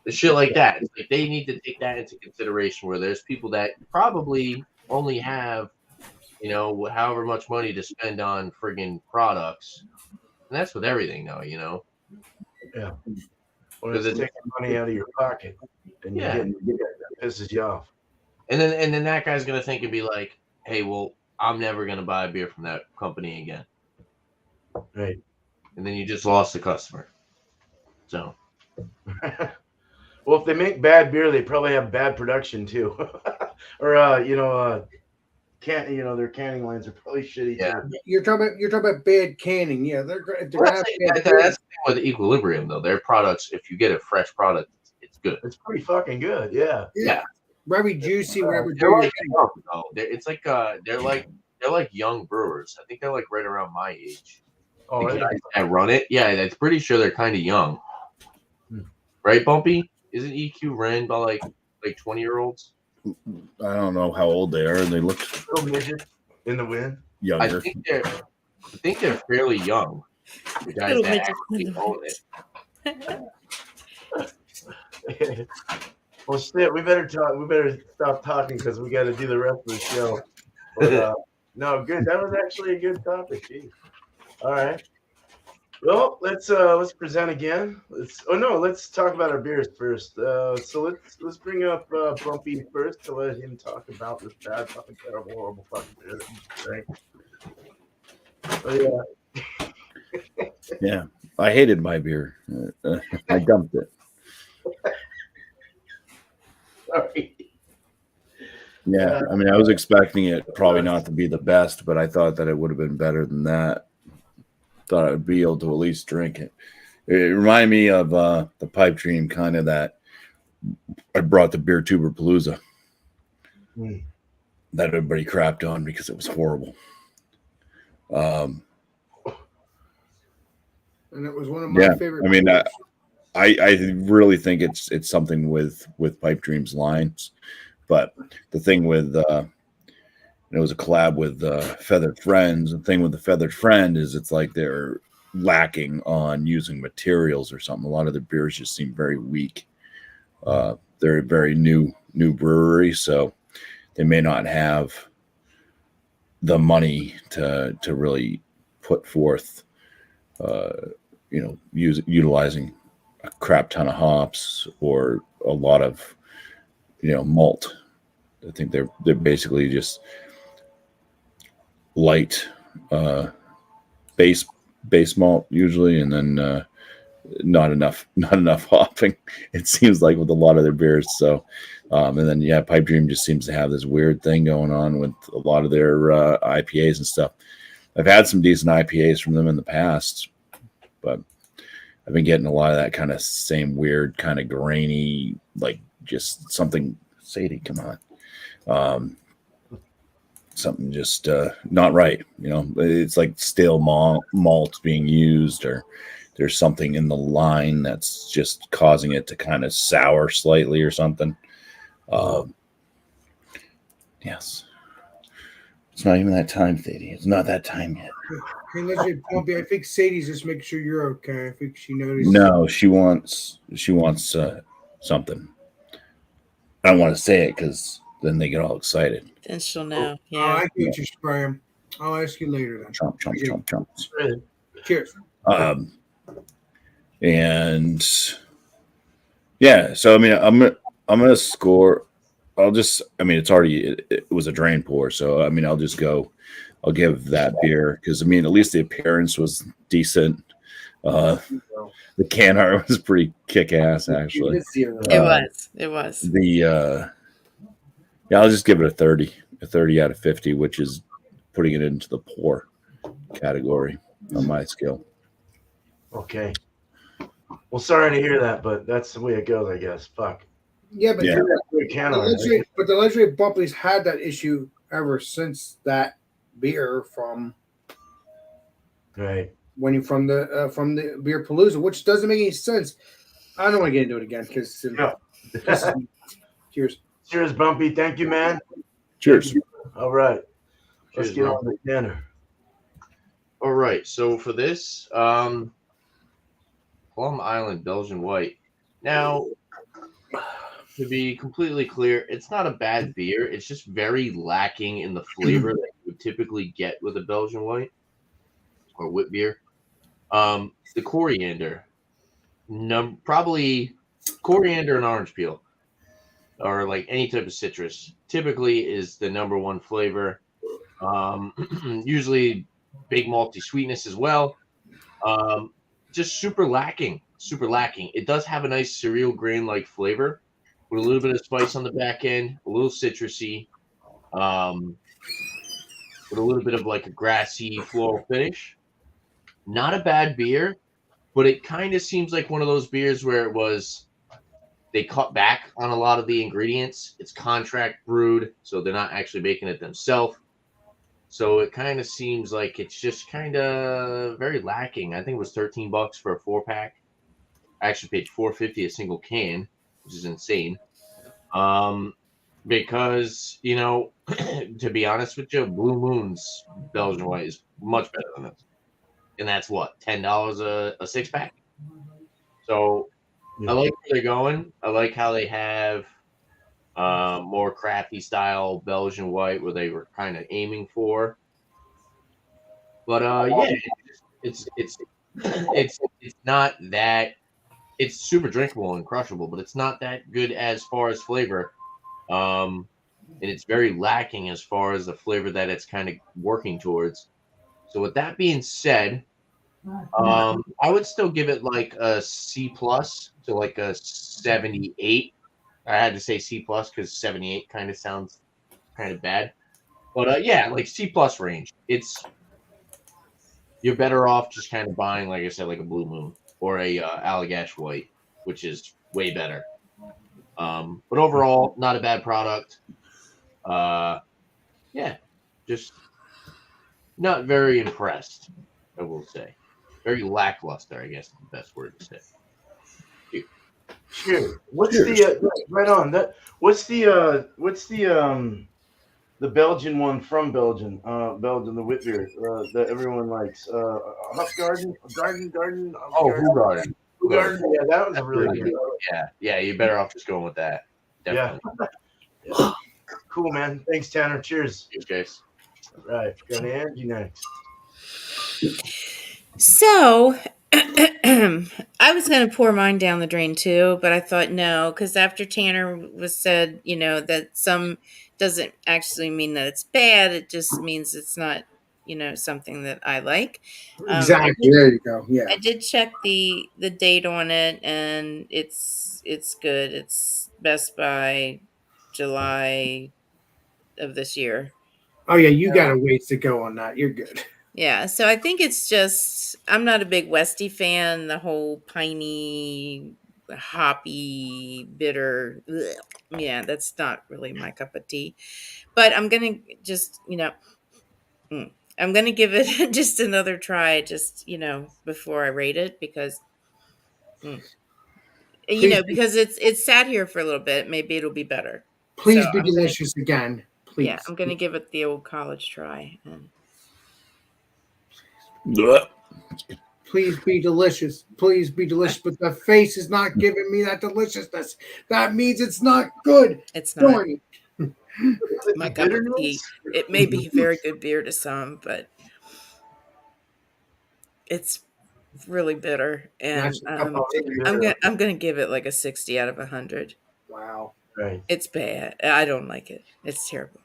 The shit like that. It's like they need to take that into consideration, where there's people that probably only have, however much money to spend on friggin' products. And that's with everything, though,
Yeah. Well,
Because
it's taking money out of your pocket, and that pisses you off.
And then that guy's gonna think and be like, "Hey, well, I'm never gonna buy a beer from that company again."
Right.
And then you just lost the customer. So.
Well, if they make bad beer, they probably have bad production too, or their canning lines are probably shitty too.
You're talking about bad canning. Yeah, they're
That's the thing with Equilibrium, though. Their products, if you get a fresh product, it's good.
It's pretty fucking good. Yeah.
Yeah.
Very juicy. Whatever.
They're like young, though. It's like they're like young brewers. I think they're like right around my age.
Oh,
the guys that run it. Yeah, that's pretty sure they're kind of young. Right, Bumpy? Isn't EQ ran by like 20-year-olds?
I don't know how old they are. They look
midget in the wind.
Younger.
I think they're fairly young. The guys that actually own
it. Well, shit, we better talk. We better stop talking because we got to do the rest of the show. But, no, good. That was actually a good topic. Jeez. All right. Well, let's present again. Let's talk about our beers first. So let's bring up Bumpy first to let him talk about this bad, fucking terrible, horrible fucking beer. Right? Oh, yeah.
Yeah, I hated my beer. I dumped it.
Sorry.
Yeah, I mean, I was expecting it probably not to be the best, but I thought that it would have been better than that. Thought I would be able to at least drink it. It reminded me of the Pipe Dream, kind of that I brought the Beer Tuber Palooza that everybody crapped on because it was horrible.
And it was one of my favorite.
I mean, I really think it's something with Pipe Dream's lines, but the thing with it was a collab with Feathered Friends. The thing with the Feathered Friend is it's like they're lacking on using materials or something. A lot of the beers just seem very weak. They're a very new brewery, so they may not have the money to really put forth, utilizing a crap ton of hops or a lot of, malt. I think they're basically just light base malt usually, and then not enough hopping, it seems like, with a lot of their beers. So and then Pipe Dream just seems to have this weird thing going on with a lot of their IPAs and stuff. I've had some decent IPAs from them in the past, but I've been getting a lot of that kind of same weird kind of grainy, like just something. Sadie, come on. something just not right. You know, it's like stale malt being used, or there's something in the line that's just causing it to kind of sour slightly or something. Yes. It's not even that time, Thady. It's not that time yet.
Hey, listen, Bumpy, I think Sadie's just making sure you're okay. I think she noticed.
No, she wants something. I don't want to say it because then they get all excited.
Then she'll know.
Oh,
Yeah.
I get you, Graham. I'll ask you later then.
Chomp, chomp, chomp, chomp.
Cheers.
And yeah, so I mean, I'm gonna score. I mean, it's already it was a drain pour, so I mean, I'll give that beer because I mean, at least the appearance was decent. The can art was pretty kick ass, actually.
It was.
Yeah, I'll just give it a 30 out of 50, which is putting it into the poor category on my scale.
Okay. Well, sorry to hear that, but that's the way it goes, I guess. Fuck.
Yeah, but
Yeah.
the legendary Bumpy's had that issue ever since that beer from
Right.
when you from the beer palooza, which doesn't make any sense. I don't want to get into it again because cheers.
Cheers, Bumpy. Thank you, man.
Cheers.
All right. Let's
Cheers,
get
bro.
on to dinner.
All right, so for this, Plum Island Belgian White. Now, to be completely clear, it's not a bad beer. It's just very lacking in the flavor that you would typically get with a Belgian White or wit beer. The coriander, probably coriander and orange peel, or like any type of citrus, typically is the number one flavor. Usually big malty sweetness as well. Just super lacking. It does have a nice cereal grain like flavor with a little bit of spice on the back end, a little citrusy, with a little bit of like a grassy floral finish. Not a bad beer, but it kind of seems like one of those beers where they cut back on a lot of the ingredients. It's contract brewed, so they're not actually making it themselves. So it kind of seems like it's just kind of very lacking. I think it was $13 for a 4-pack. I actually paid $4.50 a single can, which is insane. Because to be honest with you, Blue Moon's Belgian White is much better than this, and that's what $10 a 6-pack. So I like where they're going. I like how they have more crafty style Belgian White where they were kind of aiming for. But yeah, it's not that it's super drinkable and crushable, but it's not that good as far as flavor. And it's very lacking as far as the flavor that it's kind of working towards. So with that being said, I would still give it like a C plus to like a 78. I had to say C plus because 78 kind of sounds kind of bad. But yeah, like C plus range. You're better off just kind of buying, like I said, like a Blue Moon or a Allagash White, which is way better. But overall, not a bad product. Yeah, just not very impressed, I will say. Very lackluster, I guess is the best word to say.
Sure. What's the right on that? What's the Belgian one from Belgium? Belgium, the wit beer that everyone likes. Huff Garden.
Oh, Who Garden.
Yeah, that one's really good.
Yeah, you're better off just going with that. Definitely.
Yeah. Cool, man. Thanks, Tanner. Cheers.
Cheers, guys.
All right, go to Angie next.
So I was going to pour mine down the drain too, but I thought no, because after Tanner was said, that some doesn't actually mean that it's bad. It just means it's not, something that I like.
Exactly. There you go. Yeah.
I did check the date on it, and it's good. It's Best by July of this year.
Oh yeah, you got a ways to go on that. You're good.
Yeah, so I think it's just I'm not a big Westy fan. The whole piney hoppy, bitter. Ugh. Yeah, that's not really my cup of tea. But I'm gonna just, I'm gonna give it just another try, just before I rate it, because mm,
Please,
because it's sat here for a little bit. Maybe it'll be better. So
please be
I'm gonna,
delicious again.
yeah,
Please.
I'm gonna give it the old college try. And
Blech.
Please be delicious. Please be delicious. But the face is not giving me that deliciousness. That means it's not good.
it's not
Darn it.
Is it
my
the
cup of tea.
bitterness?
It may be very good beer to some, but it's really bitter, and
That's a cup of
Oh,
tea.
it's bitter.
I'm gonna give it like a 60 out of 100.
Wow.
Right.
It's bad. I don't like it. It's terrible.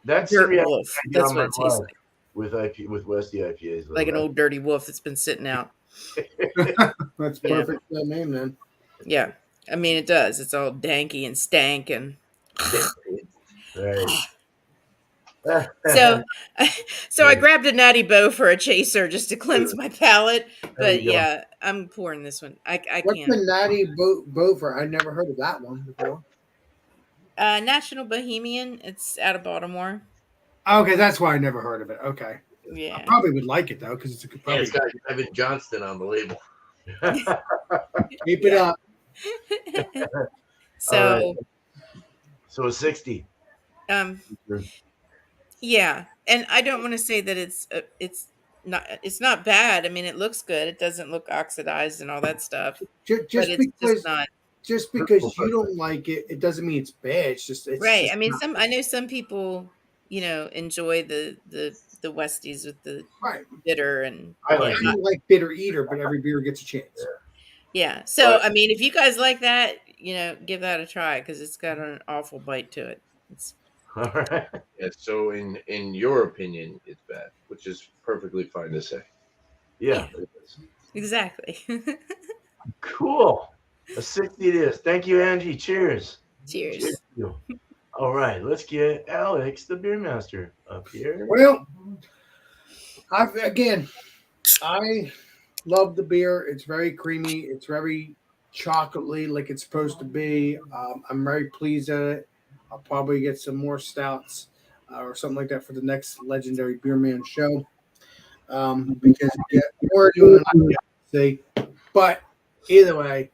That's the
Dirt
reaction
wolf.
I get
That's
on
what
my
it tastes
life
like.
with Westy IPAs.
Like an
Though.
old dirty wolf that's been sitting out.
That's
Yeah.
perfect for that name then.
Yeah. I mean, it does. It's all danky and stank, and
Right.
so so I
Right.
grabbed a natty bow for a chaser just to cleanse my palate.
There
But
you go.
yeah, I'm pouring this one. I
What's
can't.
the natty Bover? I never heard of that one before.
National Bohemian. It's out of Baltimore.
Okay, that's why I never heard of it. Okay. I
Yeah.
probably would like it though, because it's a good
Yeah,
probably
it's got Evan Johnston on the label.
keep it
Yeah.
up.
All right.
So
So a 60.
um yeah, and I don't want to say that it's not bad. I mean, it looks good. It doesn't look oxidized and all that stuff, but
Just
it's just
because
not
you don't like it, it doesn't mean it's bad. It's
right.
just
I mean,
not
I know some people, enjoy the Westies with the
right.
bitter, and
I
I
like it.
don't like bitter either, but every beer gets a chance.
yeah. So I mean, if you guys like that, give that a try, because it's got an awful bite to it. It's
All right.
Yeah, so in your opinion, it's bad, which is perfectly fine to say.
Yeah.
exactly.
Cool. A 60 it is. Thank you, Angie. Cheers. Cheers.
Cheers.
to you. All right. Let's get Alex, the beer master, up here.
Well, I love the beer. It's very creamy. It's very chocolatey, like it's supposed to be. I'm very pleased at it. I'll probably get some more stouts or something like that for the next Legendary Beer Man show. Because we're doing an see. But either way,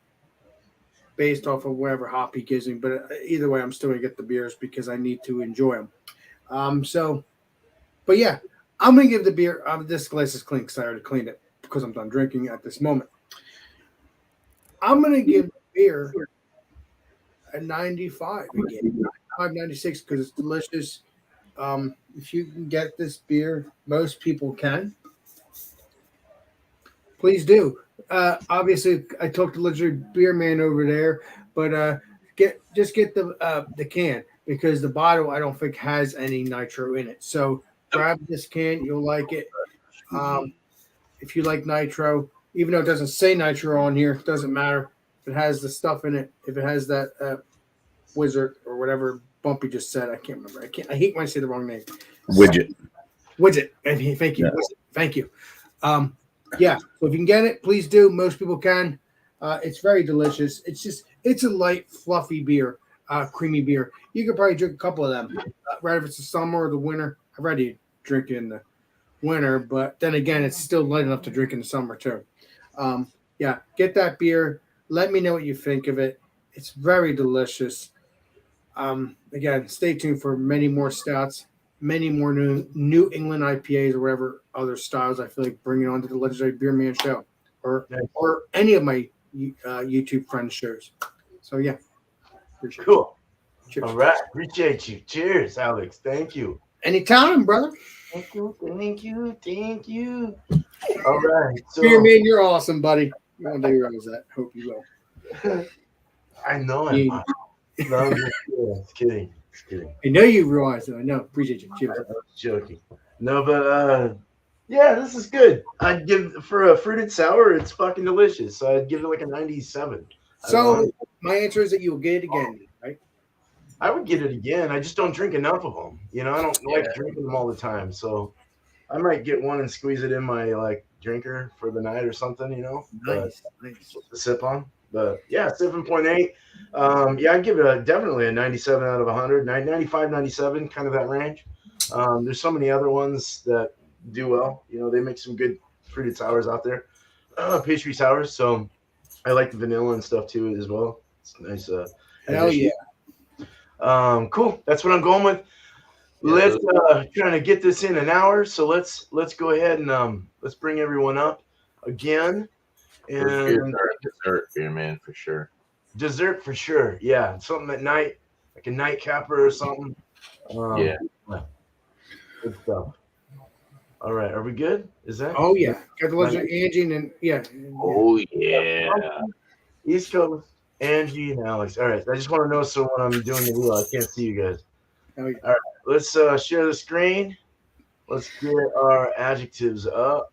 based off of whatever hop he gives me, but either way, I'm still gonna get the beers because I need to enjoy them. But yeah, I'm gonna give the beer. This glass is clean because I already cleaned it because I'm done drinking at this moment. I'm gonna give the beer a 95 again, 96 because it's delicious. If you can get this beer, most people can. Please do. Obviously, I talked to Legendary Beer Man over there, but get the can because the bottle I don't think has any nitro in it. So grab this can, you'll like it. If you like nitro, even though it doesn't say nitro on here, it doesn't matter. If it has the stuff in it, if it has that wizard or whatever Bumpy just said, I can't remember. I hate when I say the wrong name.
Widget.
Widget. Thank you.
Yeah.
Thank you. Yeah. So if you can get it, please do. Most people can. It's very delicious. It's a light, fluffy beer, creamy beer. You could probably drink a couple of them, right? If it's the summer or the winter. I'd rather drink it in the winter, but then again, it's still light enough to drink in the summer too. Yeah, get that beer. Let me know what you think of it. It's very delicious. Again, stay tuned for many more stouts, many more New England IPAs or whatever other styles I feel like bringing on to the Legendary Beer Man show or any of my YouTube friends shows. So yeah, appreciate it.
Cool.
Cheers.
All right. Appreciate you. Cheers, Alex. Thank you.
Anytime, brother.
Thank you. Thank you. Thank you. All right. So
Beer Man, you're awesome, buddy. One day realize that. Hope you will.
I know I'm not. No, I'm just kidding. Just kidding.
I know you realize that. I know. Appreciate you. Cheers.
I was joking. No, but yeah, this is good. I'd give for a fruited sour, it's fucking delicious. So I'd give it like a 97.
So my answer is that you'll get it again, right?
I would get it again. I just don't drink enough of them. You know, I don't like drinking them all the time. So I might get one and squeeze it in my like drinker for the night or something. You know,
Nice.
to sip on. But yeah, 7.8. Yeah, I'd give it definitely a 97 out of 100, 95, 97, kind of that range. There's so many other ones that do well. They make some good fruited sours out there, pastry sours. So I like the vanilla and stuff too as well. It's nice.
Hell
addition.
yeah.
Cool. That's what I'm going with.
Yeah,
Let's trying to get this in an hour. So let's go ahead and let's bring everyone up again. And
dessert beer, man, for sure.
Dessert for sure. Yeah, something at night, like a nightcapper or something.
Yeah.
Good stuff. All right, are we good? Is that?
Oh yeah. Got the legend Angie and then yeah.
Oh yeah.
East Coast, Angie and Alex. All right, I just want to know so when I'm doing the wheel, I can't see you guys.
Oh, yeah.
All right, let's share the screen. Let's get our adjectives up.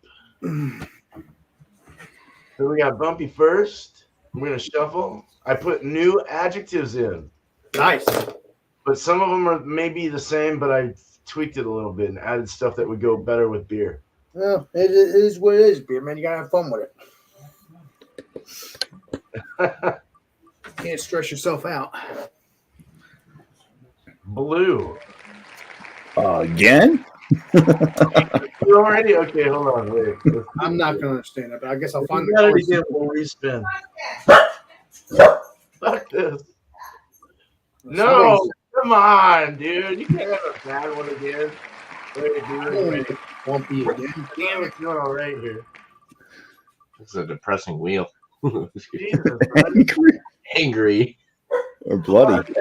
So we got Bumpy first. We're gonna shuffle. I put new adjectives in.
Nice.
But some of them are maybe the same, but I tweaked it a little bit and added stuff that would go better with beer.
Well, it is what it is, beer man. You gotta have fun with it. Can't stress yourself out.
Blue.
Again?
You already? Okay, hold on. Wait.
I'm not gonna understand it, but I guess I'll find
got it
the
again. We'll respin. Fuck this. No, come on, dude. You can't have a bad one again. Wait, dude.
Won't be again.
Damn, it's doing all right here.
This is a depressing wheel.
Jesus, man.
Angry.
Or bloody.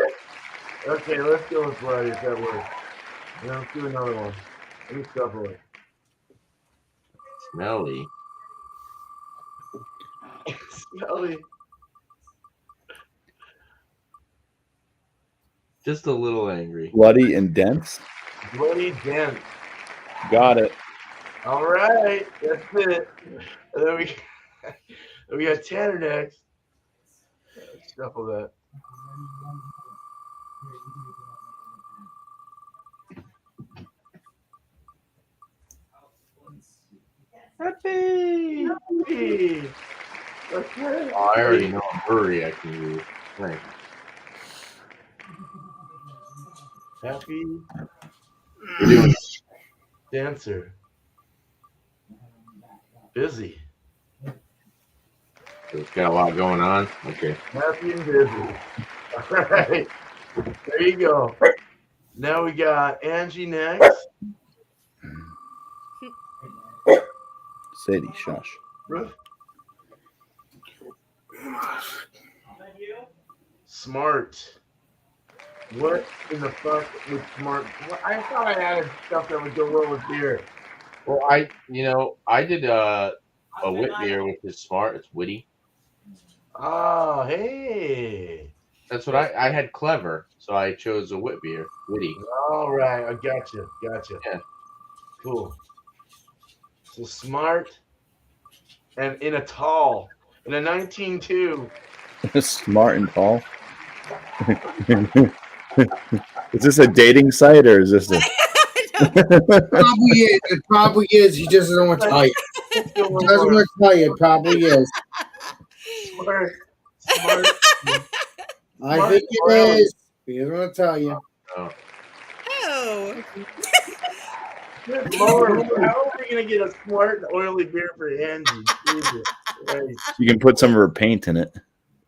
Okay, let's go with bloody if that works. Now let's do another one. Let me shuffle it.
Smelly.
Smelly.
Just a little angry.
Bloody and dense.
Bloody dent.
Got it.
All right, that's it. And then we got Tanner next. Let's shuffle that. Happy. Okay.
Oh, I already know a brewery I can use. Right.
Happy
We're doing
dancer. Busy.
it's got a lot going on. Okay.
Happy and busy. All right. There you go. Now we got Angie next.
Sadie, shush.
Smart. What in the fuck with smart? I thought I added stuff that would go well with beer.
Well, I did a wit beer, which is smart. It's witty.
Oh, hey.
That's what I had clever, so I chose a wit beer, witty.
All right, I gotcha.
Yeah.
Cool. So smart and in a 19.2.
Smart and tall. Is this a dating site or is this a
Probably is. It probably is. He just doesn't want to tell you. He doesn't want to tell you. It probably is.
Smart.
I think it is. He doesn't want to tell you.
Oh.
Good Lord, how are we gonna get a smart and oily beer for Angie? Jesus Christ.
you can put some of her paint in it?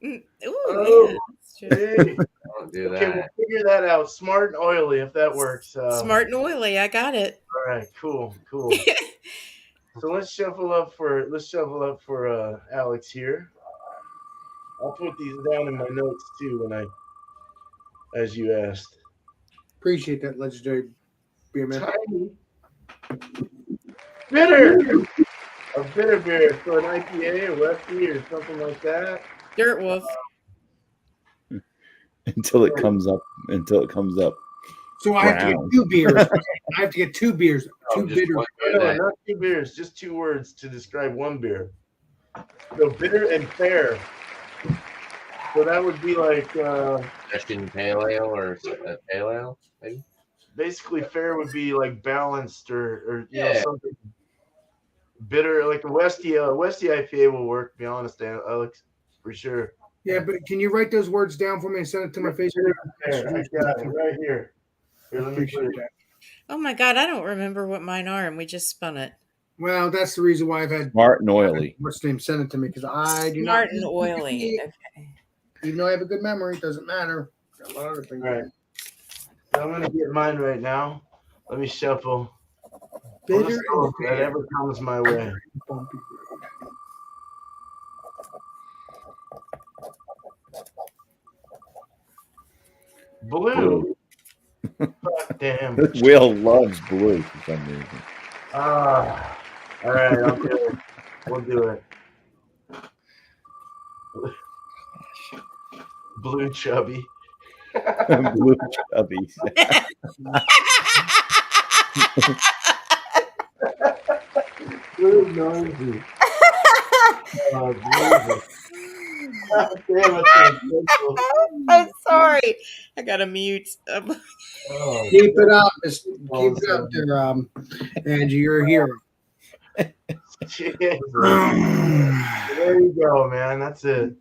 Ooh,
Oh,
yeah, that's true.
hey.
Don't do
Okay, we'll
that.
figure that out. Smart and oily, if that works.
Smart and oily. I got it.
All right, cool. So let's shuffle up for Alex here. I'll put these down in my notes too as you asked.
Appreciate that, legendary beer man.
Tiny. Bitter. A bitter beer, so an IPA or Westy or something like that.
Dirt Wolf.
Until it comes up.
So I have to get
Brown.
2 beers. I have to get 2 beers.
Oh,
2
just
bitter.
one
No,
beer
not 2 beers, just 2 words to describe one beer. So bitter and fair. So that would be like
Session pale ale or a pale ale, maybe.
basically fair would be like balanced or you know
Yeah.
something bitter like a Westy IPA will work. To be honest, Alex, for sure.
Yeah, but can you write those words down for me and send it to my Facebook?
There, I got it right here. Here, let me put
Appreciate
it.
that.
Oh my God, I don't remember what mine are, and we just spun it.
Well, that's the reason why I've had
Smart and oily.
what's the name send it to me because I do
Smart
not.
and oily. Okay.
Even though I have a good memory, it doesn't matter. Got a lot of other things.
All right. So I'm gonna get mine right now. Let me shuffle. I'll
Bitter
just go
and
with whatever comes my way.
Bumpy.
Blue. Damn.
Will loves blue for some reason.
Ah. All right, I'll do it. We'll do it. Blue chubby.
Blue chubby.
Blue noisy. Oh, Jesus. Damn it.
I'm sorry. I got to mute.
Oh,
Keep it up, keep it up there, Angie. You're a hero.
Jesus. There you go, man. That's it.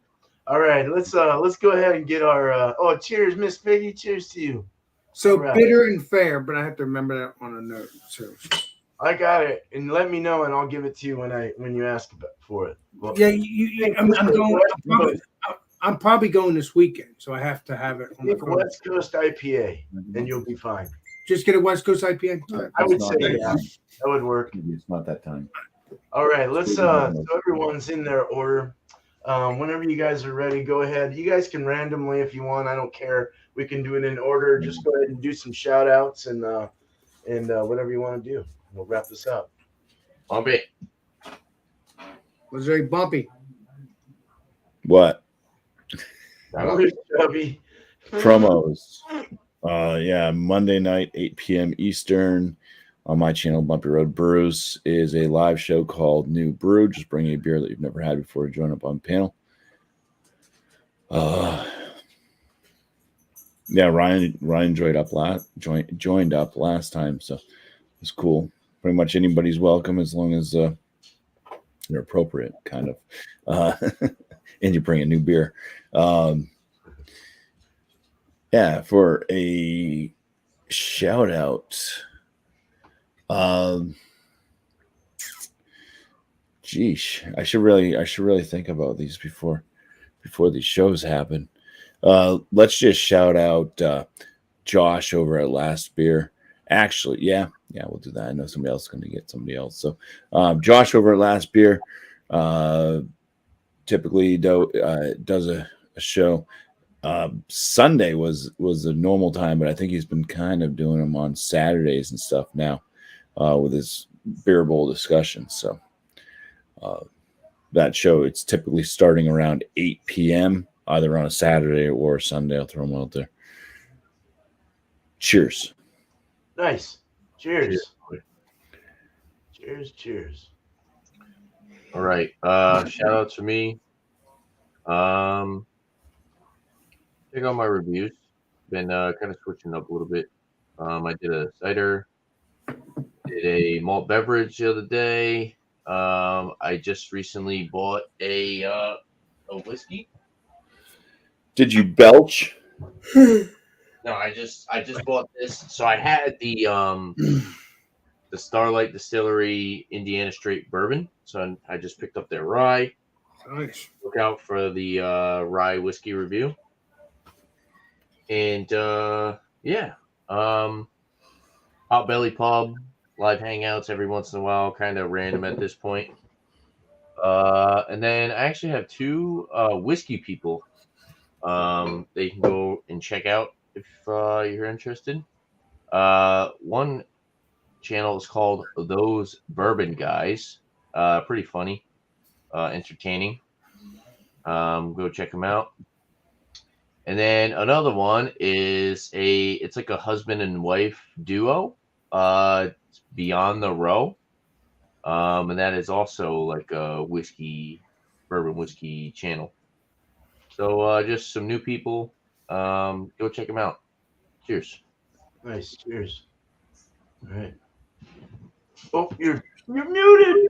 All right, let's go ahead and get our cheers, Miss Piggy. Cheers to you.
So
Right.
bitter and fair, but I have to remember that on a note. So
I got it, and let me know, and I'll give it to you when you ask for it. Well,
yeah, I'm going. I'm probably going this weekend, so I have to have it on the
think
phone.
West Coast IPA, and you'll be fine.
Just get a West Coast IPA. All right.
I would
It's
say
not that
yeah,
time.
that would work.
Maybe it's not that time.
All right, let's so everyone's in their order. Whenever you guys are ready, go ahead. You guys can randomly if you want. I don't care. We can do it in order. Just go ahead and do some shout outs and whatever you want to do. We'll wrap this up.
Bumpy.
Was very bumpy.
What?
Chubby.
Promos. Yeah, Monday night, 8 p.m. Eastern on my channel, Bumpy Road Brews, is a live show called New Brew. Just bring a beer that you've never had before to join up on the panel. Yeah, Ryan joined up last time, so it's cool. Pretty much anybody's welcome as long as they're appropriate, kind of. And you bring a new beer. Yeah, for a shout out. Geesh, I should really think about these before these shows happen. Let's just shout out Josh over at Last Beer. Actually, yeah, we'll do that. I know somebody else is going to get somebody else. So, Josh over at Last Beer typically does a show. Sunday was the normal time, but I think he's been kind of doing them on Saturdays and stuff now with his beer bowl discussions. So that show, it's typically starting around 8 p.m. either on a Saturday or a Sunday. I'll throw them out there. Cheers.
Nice. Cheers. Cheers.
All right. Shout out to me. Check out my reviews. Been kind of switching up a little bit. I did a cider, did a malt beverage the other day. I just recently bought a whiskey.
Did you belch?
No, I just bought this. So I had the Starlight Distillery Indiana Straight Bourbon. So I just picked up their rye.
Nice.
Look out for the rye whiskey review. And Hot Belly Pub, live hangouts every once in a while, kind of random at this point. And then I actually have two whiskey people that you can go and check out if you're interested. One channel is called Those Bourbon Guys. Pretty funny, entertaining. Go check them out. And then another one is it's like a husband and wife duo, Beyond the Row. And that is also like a bourbon whiskey channel. So just some new people. Go check them out. Cheers.
Nice. Cheers. All right. Oh, you're muted.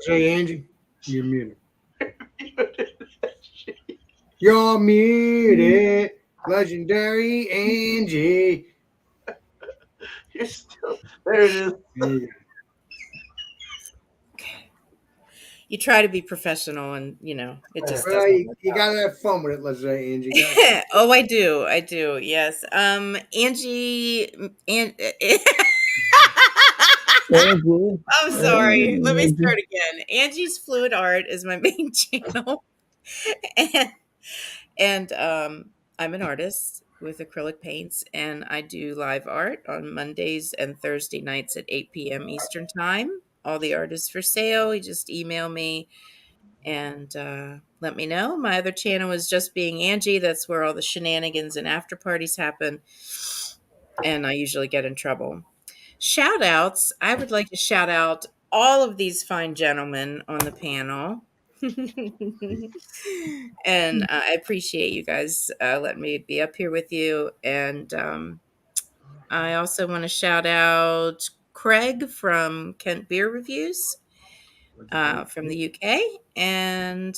Hey, Angie, you're muted. You're muted, legendary Angie.
You're still there. It is.
There you go.
You try to be professional, and it just
Well,
doesn't
you
work
gotta have fun with it, legendary Angie.
out. Oh, I do. Yes. Angie, and I'm sorry. Let me start again. Angie's Fluid Art is my main channel, and I'm an artist with acrylic paints, and I do live art on Mondays and Thursday nights at 8 p.m. Eastern Time. All the art is for sale. You just email me and let me know. My other channel is Just Being Angie. That's where all the shenanigans and after parties happen, and I usually get in trouble. Shout outs. I would like to shout out all of these fine gentlemen on the panel. And I appreciate you guys letting me be up here with you. And I also want to shout out Craig from Kent Beer Reviews from the UK, and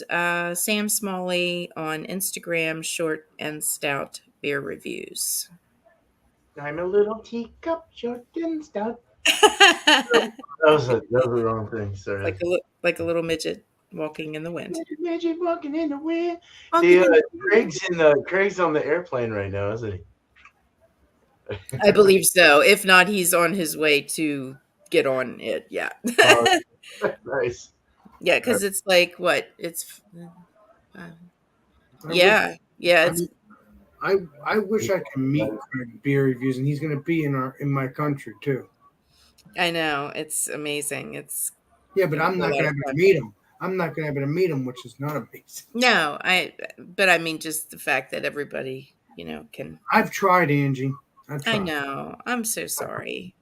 Sam Smalley on Instagram, Short and Stout Beer Reviews.
I'm a little teacup, short and stout.
Like
That was the wrong thing. Sorry.
like a little midget walking in the wind.
Magic walking in the wind.
Walking in the wind.
Craig's on the airplane right now, isn't he?
I believe so. If not, he's on his way to get on it. Yeah.
Oh, nice.
Yeah, because it's like what? It's yeah. It's
I wish I could meet Craig Beer Reviews, and he's gonna be in my country too.
I know. It's amazing. It's
Yeah, but I'm not gonna be able to meet him. I'm not gonna be able to meet him, which is not amazing.
no, but I mean just the fact that everybody, can
I've tried, Angie.
I know. I'm so sorry.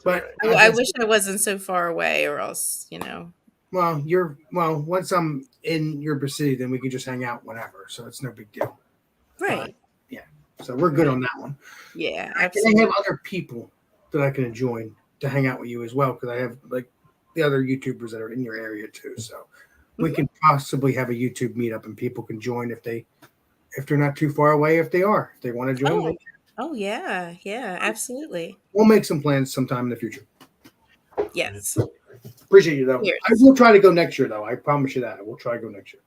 But
I wish I wasn't so far away, or else,
Well, once I'm in your vicinity, then we can just hang out whenever. So it's no big deal.
Right.
Yeah. So we're good on that one.
Yeah,
And
absolutely.
I have other people that I can join to hang out with you as well, because I have like the other YouTubers that are in your area too. So we can possibly have a YouTube meetup, and people can join if they're not too far away. If they want to join,
Oh yeah, absolutely.
we'll make some plans sometime in the future.
Yes.
Appreciate you though.
Cheers.
I will try to go next year though. I promise you that. I will try to go next year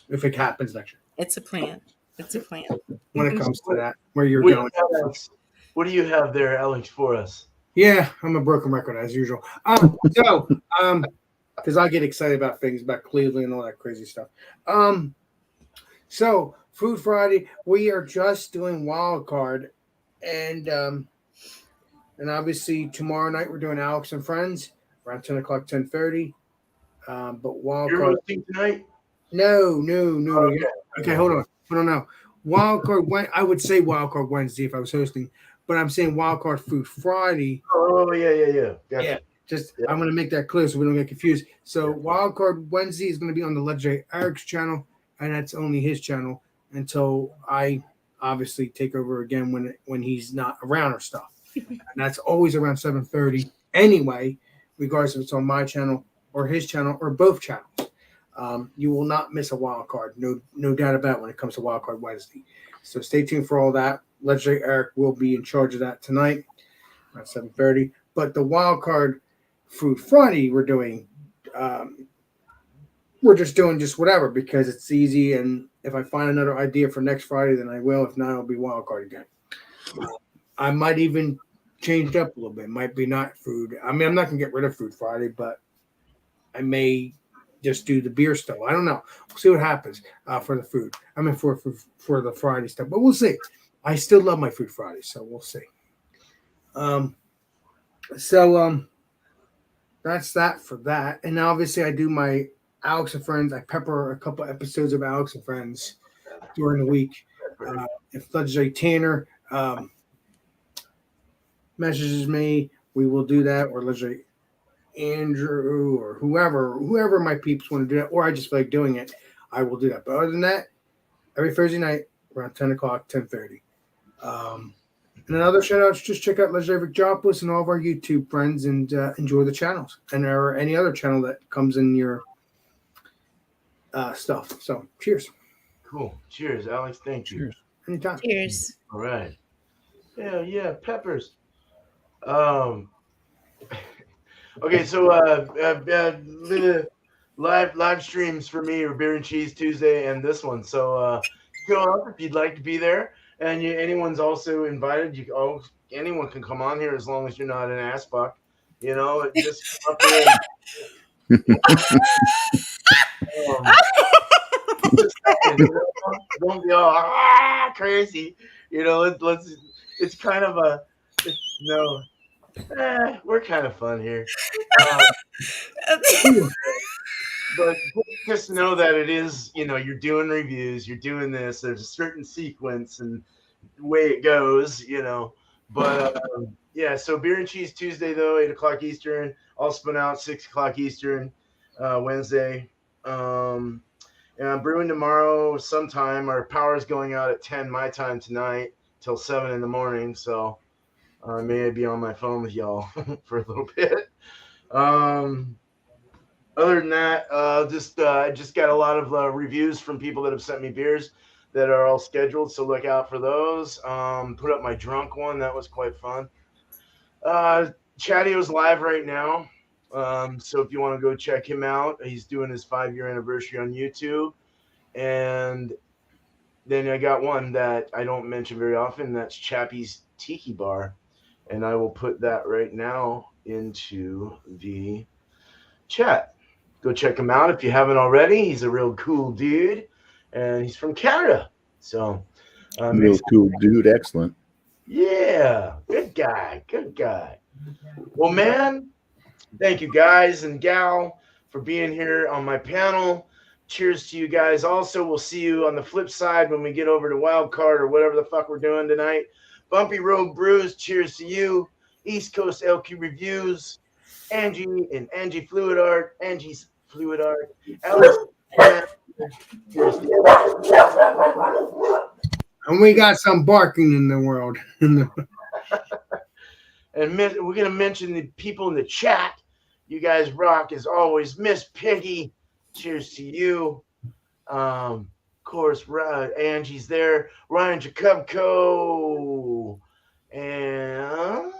if it happens next year.
It's a plan.
When it comes to that, where you're
What
going.
do you have there, Alex, for us?
Yeah, I'm a broken record as usual. Because I get excited about things about Cleveland and all that crazy stuff. So Food Friday, we are just doing Wild Card, and obviously tomorrow night we're doing Alex and Friends around 10:00, 10:30. But Wild
You're
Card.
hosting tonight?
No. Okay, hold on. No. Wild Card. I would say Wild Card Wednesday if I was hosting, but I'm saying Wild Card Food Friday.
Oh yeah. Gotcha.
Yeah. I'm going to make that clear so we don't get confused. So Wild Card Wednesday is going to be on the legendary Eric's channel, and that's only his channel until I obviously take over again when he's not around or stuff. And that's always around 7:30 anyway, regardless if it's on my channel or his channel or both channels. You will not miss a wild card, no doubt about it when it comes to Wild Card Wednesday. So stay tuned for all that. Legendary Eric will be in charge of that tonight at 7:30. But the Wild Card Food Friday we're doing, we're just doing just whatever because it's easy. And if I find another idea for next Friday, then I will. If not, it'll be Wild Card again. I might even change it up a little bit. It might be not food. I mean, I'm not gonna get rid of Food Friday, but I may just do the beer still. I don't know. We'll see what happens for the food. I mean, for the Friday stuff, but we'll see. I still love my Food Friday, so we'll see. That's that for that. And obviously, I do my Alex and Friends. I pepper a couple episodes of Alex and Friends during the week. If Legendary Tanner messages me, we will do that, or Legendary Andrew or whoever my peeps want to do that, or I just feel like doing it, I will do that. But other than that, every Thursday night around 10:00, 10:30. And another shout out, just check out Legendary Victopoulos and all of our YouTube friends and enjoy the channels and or any other channel that comes in your stuff. So cheers.
Cool. Cheers, Alex. Thank you.
Cheers.
Anytime.
Cheers.
All right. Hell yeah, peppers. Um. Okay, so live streams for me are Beer and Cheese Tuesday and this one. So show up if you'd like to be there, and anyone's also invited. Anyone can come on here as long as you're not an ass fuck. You know, just come up here. Just saying, don't be all crazy. You know, let's. It's kind of a no. We're kind of fun here. But just know that it is, you're doing reviews, you're doing this, there's a certain sequence and way it goes, But yeah, so Beer and Cheese Tuesday, though, 8 o'clock Eastern. I'll spin out 6 o'clock Eastern Wednesday. And I'm brewing tomorrow sometime. Our power's going out at 10 my time tonight till 7 in the morning. So I may be on my phone with y'all for a little bit. Other than that, I just got a lot of reviews from people that have sent me beers that are all scheduled, so look out for those. Put up my drunk one. That was quite fun. Chadeo's live right now, so if you want to go check him out, he's doing his 5-year anniversary on YouTube. And then I got one that I don't mention very often. That's Chappie's Tiki Bar, and I will put that right now into the chat. Go check him out if you haven't already. He's a real cool dude, and he's from Canada. So,
Real cool dude. Excellent.
Yeah, good guy. Good guy. Well, man, thank you guys and gal for being here on my panel. Cheers to you guys. Also, we'll see you on the flip side when we get over to Wild Card or whatever the fuck we're doing tonight. Bumpy Road Brews, cheers to you. East Coast LQ Reviews. Angie and Angie Fluid Art, Angie's Fluid Art, Alex.
And we got some barking in the world.
And we're going to mention the people in the chat. You guys rock as always. Miss Piggy, cheers to you. Of course, Angie's there. Ryan Jacobco. And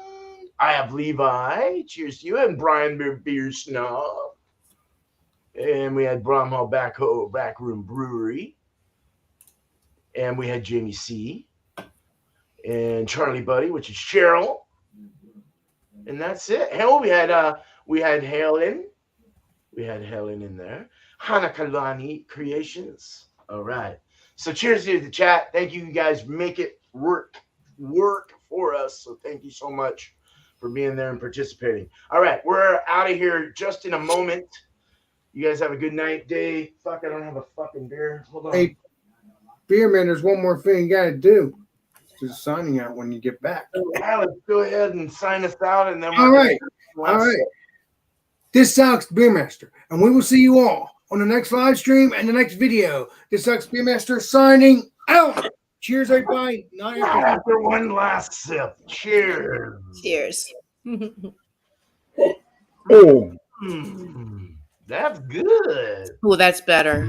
I have Levi. Cheers to you. And Brian Beer Snob. And we had Bramhall Backroom Brewery. And we had Jamie C. And Charlie Buddy, which is Cheryl. And that's it. Hell, we had Helen. We had Helen in there. Hanakalani Creations. All right. So cheers to the chat. Thank you guys. Make it work for us. So thank you so much for being there and participating. All right, we're out of here just in a moment. You guys have a good night, day. Fuck, I don't have a fucking beer. Hold on.
Hey, Beer Man, there's one more thing you got to do. Just signing out when you get back.
Alex, go ahead and sign us out, and then
All right. This sucks, Beermaster, and we will see you all on the next live stream and the next video. This sucks, Beermaster, signing out. Cheers, everybody.
After one last sip. Cheers.
Cheers.
Oh.
That's good.
Oh, that's better.